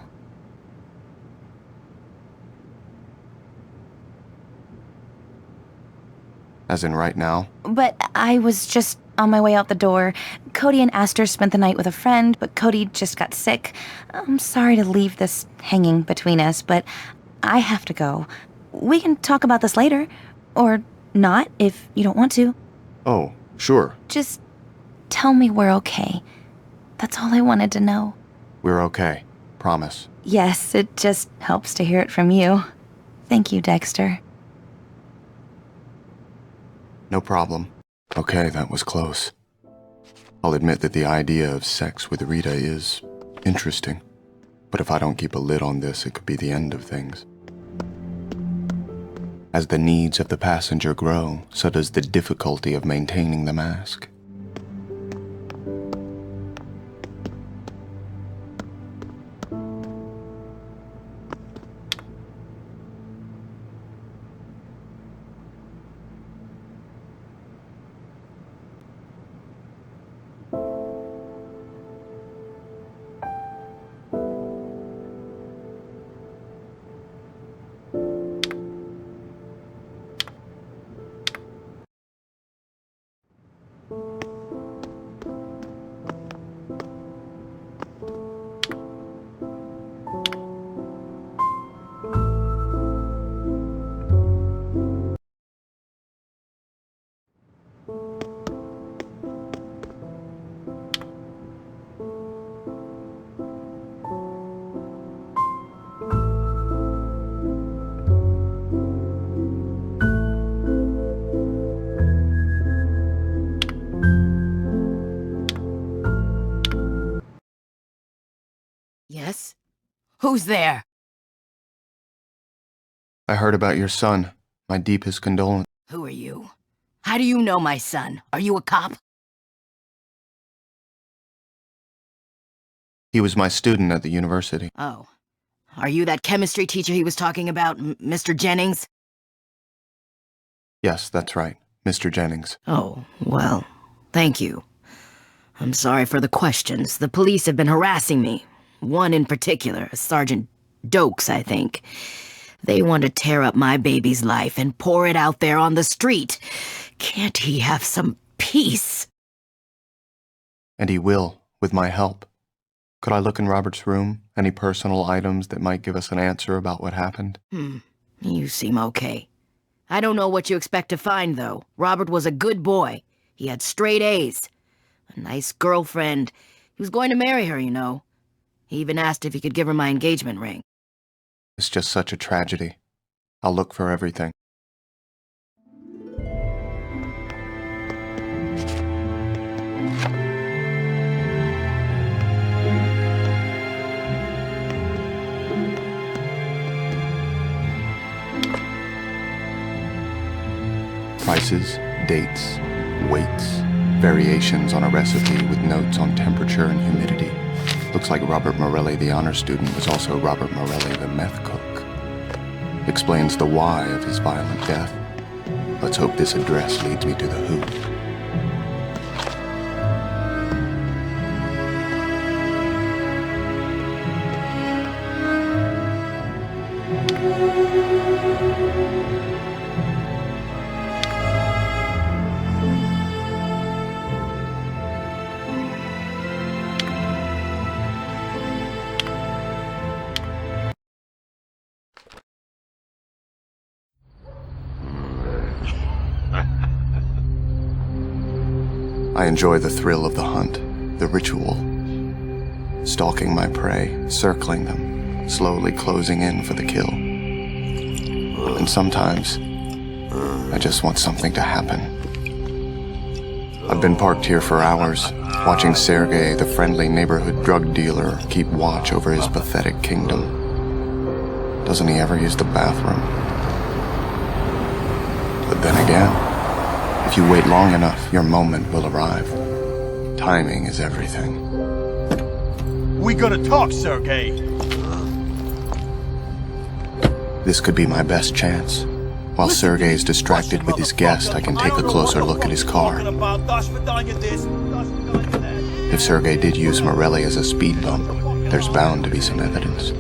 As in right now? But I was just on my way out the door. Cody and Aster spent the night with a friend, but Cody just got sick. I'm sorry to leave this hanging between us, but I have to go. We can talk about this later. Or not, if you don't want to. Oh, sure. Just tell me we're okay. That's all I wanted to know. We're okay. Promise. Yes, it just helps to hear it from you. Thank you, Dexter. No problem. Okay, that was close. I'll admit that the idea of sex with Rita is interesting. But if I don't keep a lid on this, it could be the end of things. As the needs of the passenger grow, so does the difficulty of maintaining the mask. Yes? Who's there? I heard about your son. My deepest condolences. Who are you? How do you know my son? Are you a cop? He was my student at the university. Oh. Are you that chemistry teacher he was talking about, Mr. Jennings? Yes, that's right. Mr. Jennings. Oh, well, thank you. I'm sorry for the questions. The police have been harassing me. One in particular, Sergeant Doakes, I think. They want to tear up my baby's life and pour it out there on the street. Can't he have some peace? And he will, with my help. Could I look in Robert's room? Any personal items that might give us an answer about what happened? You seem okay. I don't know what you expect to find, though. Robert was a good boy. He had straight A's. A nice girlfriend. He was going to marry her, you know. He even asked if he could give her my engagement ring. It's just such a tragedy. I'll look for everything. Prices, dates, weights, variations on a recipe with notes on temperature and humidity. Looks like Robert Morelli, the honor student, was also Robert Morelli, the meth cook. Explains the why of his violent death. Let's hope this address leads me to the who. I enjoy the thrill of the hunt, the ritual. Stalking my prey, circling them, slowly closing in for the kill. And sometimes, I just want something to happen. I've been parked here for hours, watching Sergei, the friendly neighborhood drug dealer, keep watch over his pathetic kingdom. Doesn't he ever use the bathroom? But then again, if you wait long enough, your moment will arrive. Timing is everything. We gotta talk, Sergei. This could be my best chance. While Sergey's distracted with his guest, I can take a closer look at his car. If Sergey did use Morelli as a speed bump, there's bound to be some evidence.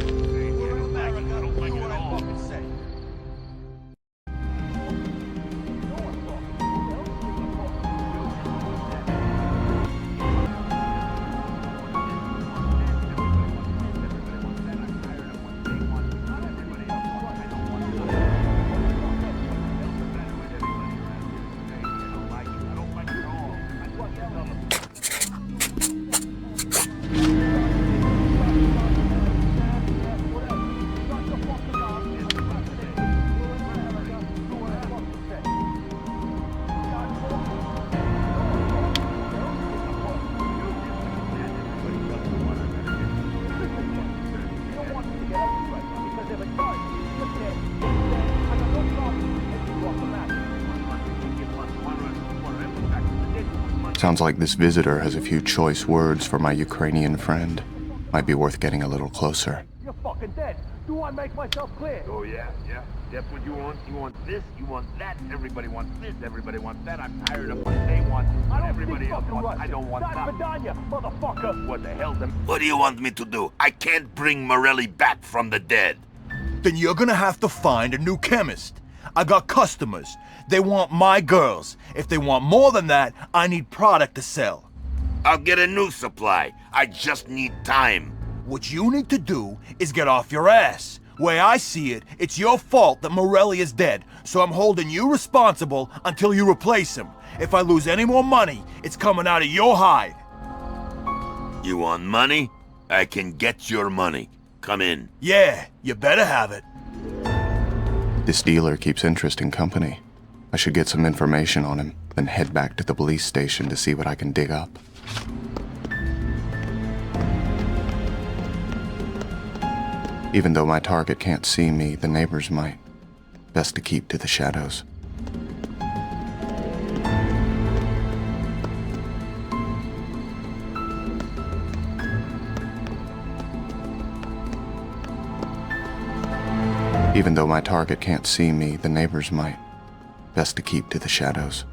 Sounds like this visitor has a few choice words for my Ukrainian friend. Might be worth getting a little closer. You're fucking dead. Do I make myself clear? Oh, yeah. That's what you want. You want this, you want that. Everybody wants this, everybody wants that. I'm tired of what they want, what everybody else wants. I don't want that. Motherfucker. What the hell? What do you want me to do? I can't bring Morelli back from the dead. Then you're gonna have to find a new chemist. I got customers. They want my girls. If they want more than that, I need product to sell. I'll get a new supply. I just need time. What you need to do is get off your ass. Way I see it, it's your fault that Morelli is dead, so I'm holding you responsible until you replace him. If I lose any more money, it's coming out of your hide. You want money? I can get your money. Come in. Yeah, you better have it. This dealer keeps interesting company. I should get some information on him, then head back to the police station to see what I can dig up. Even though my target can't see me, the neighbors might. Best to keep to the shadows. Even though my target can't see me, the neighbors might. Best to keep to the shadows.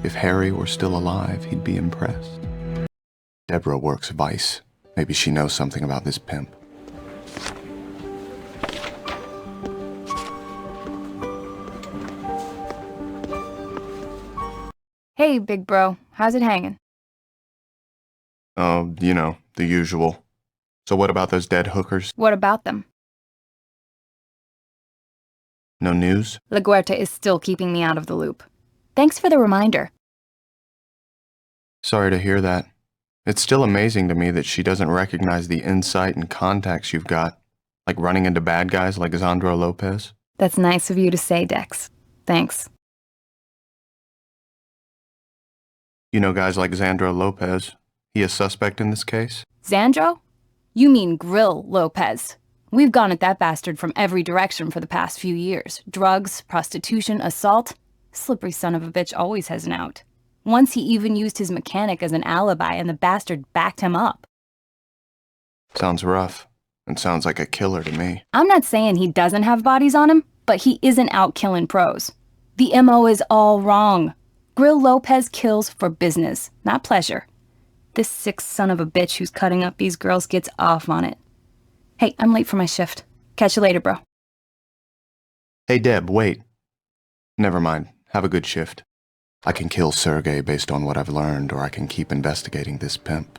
If Harry were still alive, he'd be impressed. Debra works Vice. Maybe she knows something about this pimp. Hey, big bro. How's it hanging? Oh, you know, the usual. So what about those dead hookers? What about them? No news? LaGuerta is still keeping me out of the loop. Thanks for the reminder. Sorry to hear that. It's still amazing to me that she doesn't recognize the insight and contacts you've got, like running into bad guys like Xandro Lopez. That's nice of you to say, Dex. Thanks. You know guys like Xandro Lopez. He a suspect in this case? Xandro? You mean Grill Lopez. We've gone at that bastard from every direction for the past few years. Drugs, prostitution, assault. Slippery son of a bitch always has an out. Once he even used his mechanic as an alibi and the bastard backed him up. Sounds rough. and sounds like a killer to me. I'm not saying he doesn't have bodies on him, but he isn't out killing pros. The MO is all wrong. Grill Lopez kills for business, not pleasure. This sick son of a bitch who's cutting up these girls gets off on it. Hey, I'm late for my shift. Catch you later, bro. Hey, Deb, wait. Never mind. Have a good shift. I can kill Sergey based on what I've learned, or I can keep investigating this pimp.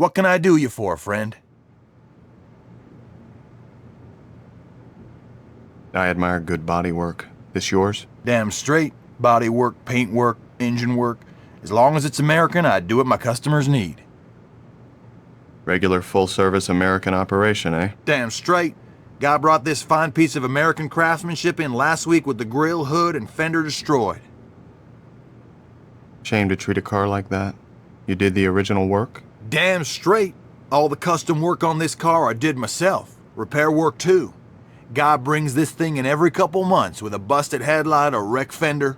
What can I do you for, friend? I admire good body work. This yours? Damn straight. Body work, paint work, engine work. As long as it's American, I do what my customers need. Regular full-service American operation, eh? Damn straight. Guy brought this fine piece of American craftsmanship in last week with the grill, hood, and fender destroyed. Shame to treat a car like that. You did the original work? Damn straight. All the custom work on this car I did myself. Repair work too. Guy brings this thing in every couple months with a busted headlight or wrecked fender.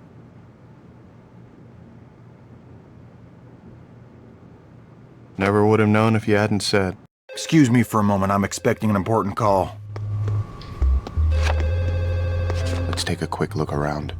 Never would have known if you hadn't said. Excuse me for a moment, I'm expecting an important call. Let's take a quick look around.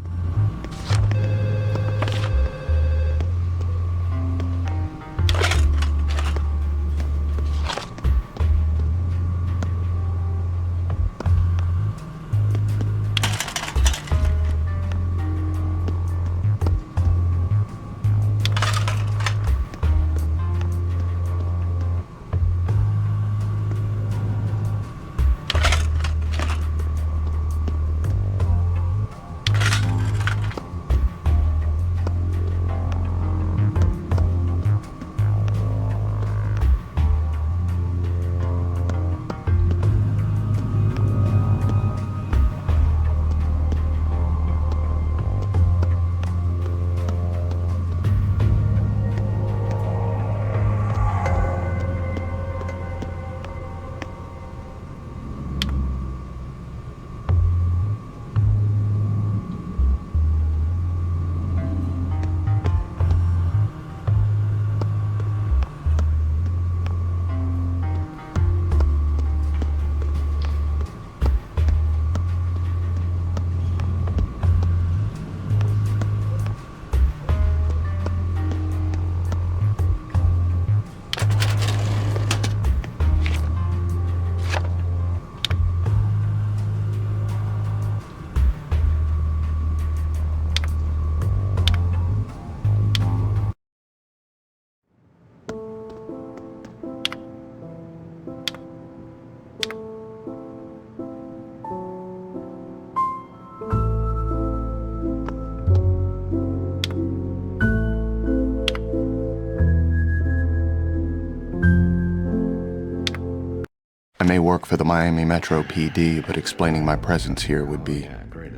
I may work for the Miami Metro PD, but explaining my presence here would be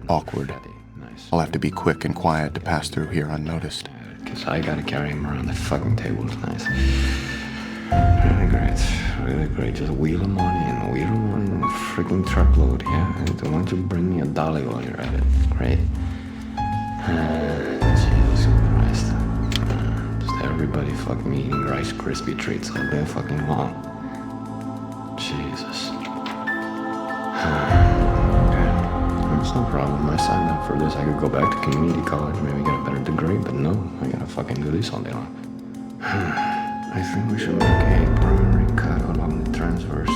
awkward. I'll have to be quick and quiet to pass through here unnoticed. Because I gotta carry him around the fucking table. It's nice. Really great. Really great. Just wheel him on in. Wheel him on in a freaking truckload, yeah? And why don't you bring me a dolly while you're at it? Great. Jesus Christ. Just everybody fucking eating Rice Krispie treats all day fucking long. Jesus. That's no problem. I signed up for this. I could go back to community college, maybe get a better degree, but no, I gotta fucking do this all day long. I think we should make a primary cut along the transverse.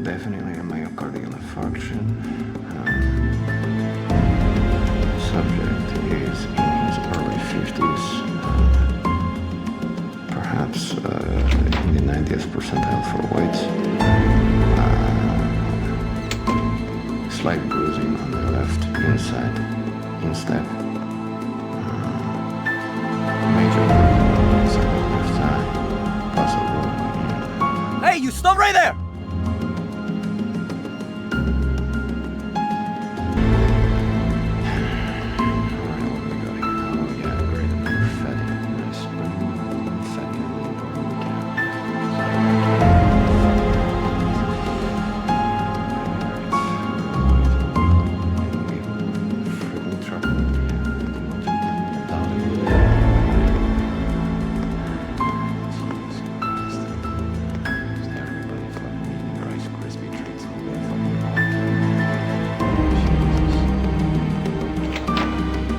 Definitely a myocardial infarction. Subject is in his early 50s. Perhaps in the 90th percentile for weight. Slight bruising on the left inside instep. Major bruising on the inside of the left thigh. Possible. Hey, you stop right there!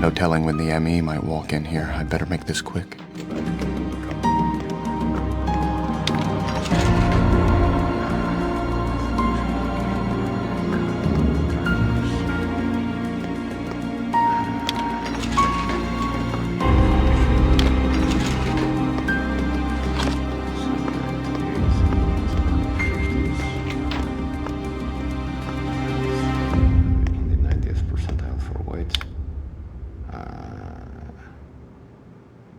No telling when the ME might walk in here. I'd better make this quick.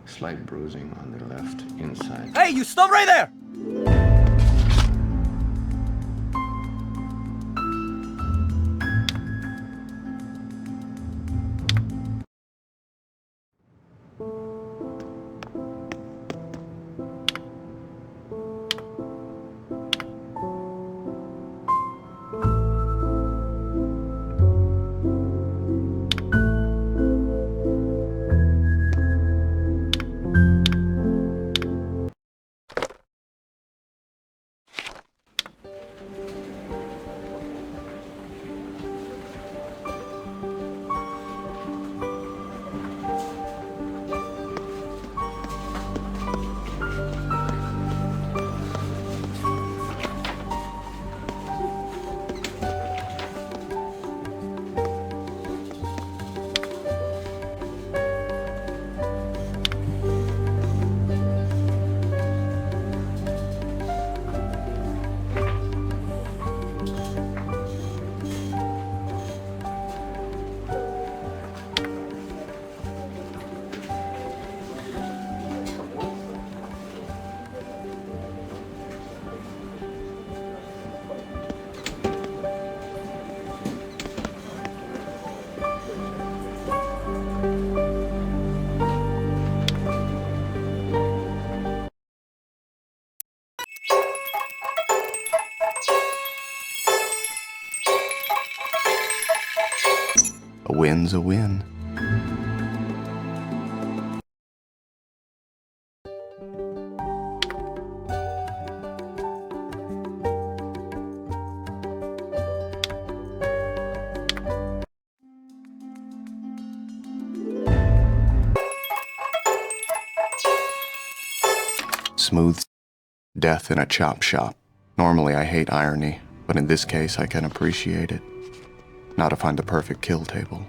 Slight bruising on the left inside. Hey, you stop right there! A win's a win. Smooth death in a chop shop. Normally I hate irony, but in this case I can appreciate it. Now to find the perfect kill table.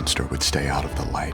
monster would stay out of the light.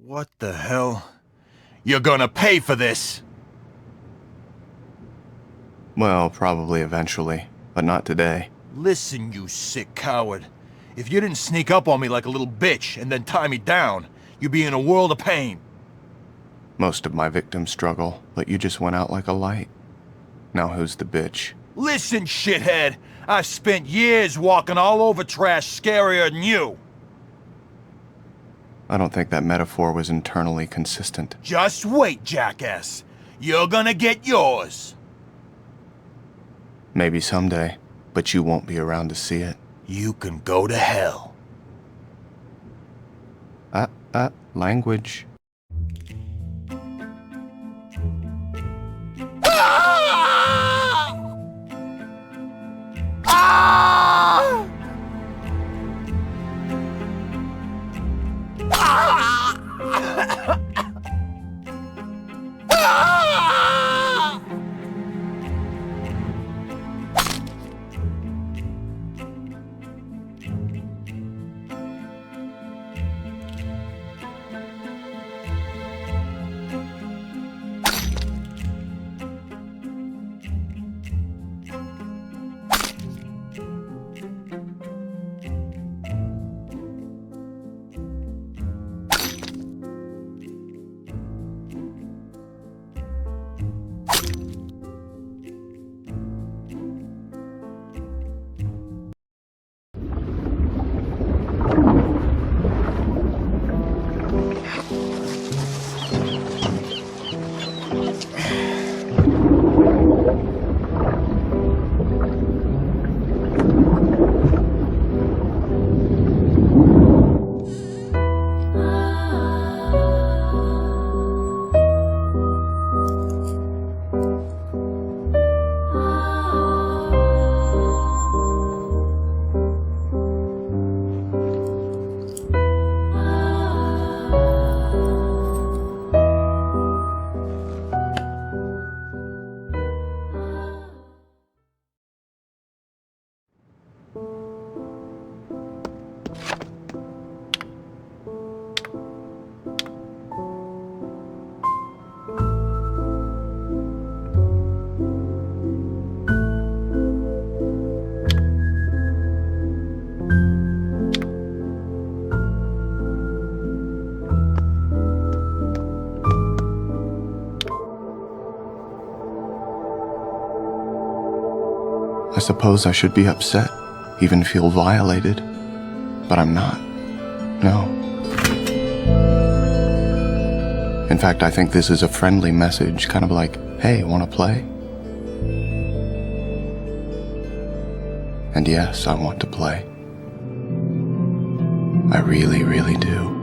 What the hell? You're gonna pay for this! Well, probably eventually, but not today. Listen, you sick coward. If you didn't sneak up on me like a little bitch and then tie me down, you'd be in a world of pain. Most of my victims struggle, but you just went out like a light. Now who's the bitch? Listen, shithead! I've spent years walking all over trash scarier than you! I don't think that metaphor was internally consistent. Just wait, jackass. You're gonna get yours. Maybe someday, but you won't be around to see it. You can go to hell. Language. I suppose I should be upset, even feel violated, but I'm not. No. In fact, I think this is a friendly message, kind of like, hey, wanna play? And yes, I want to play. I really, really do.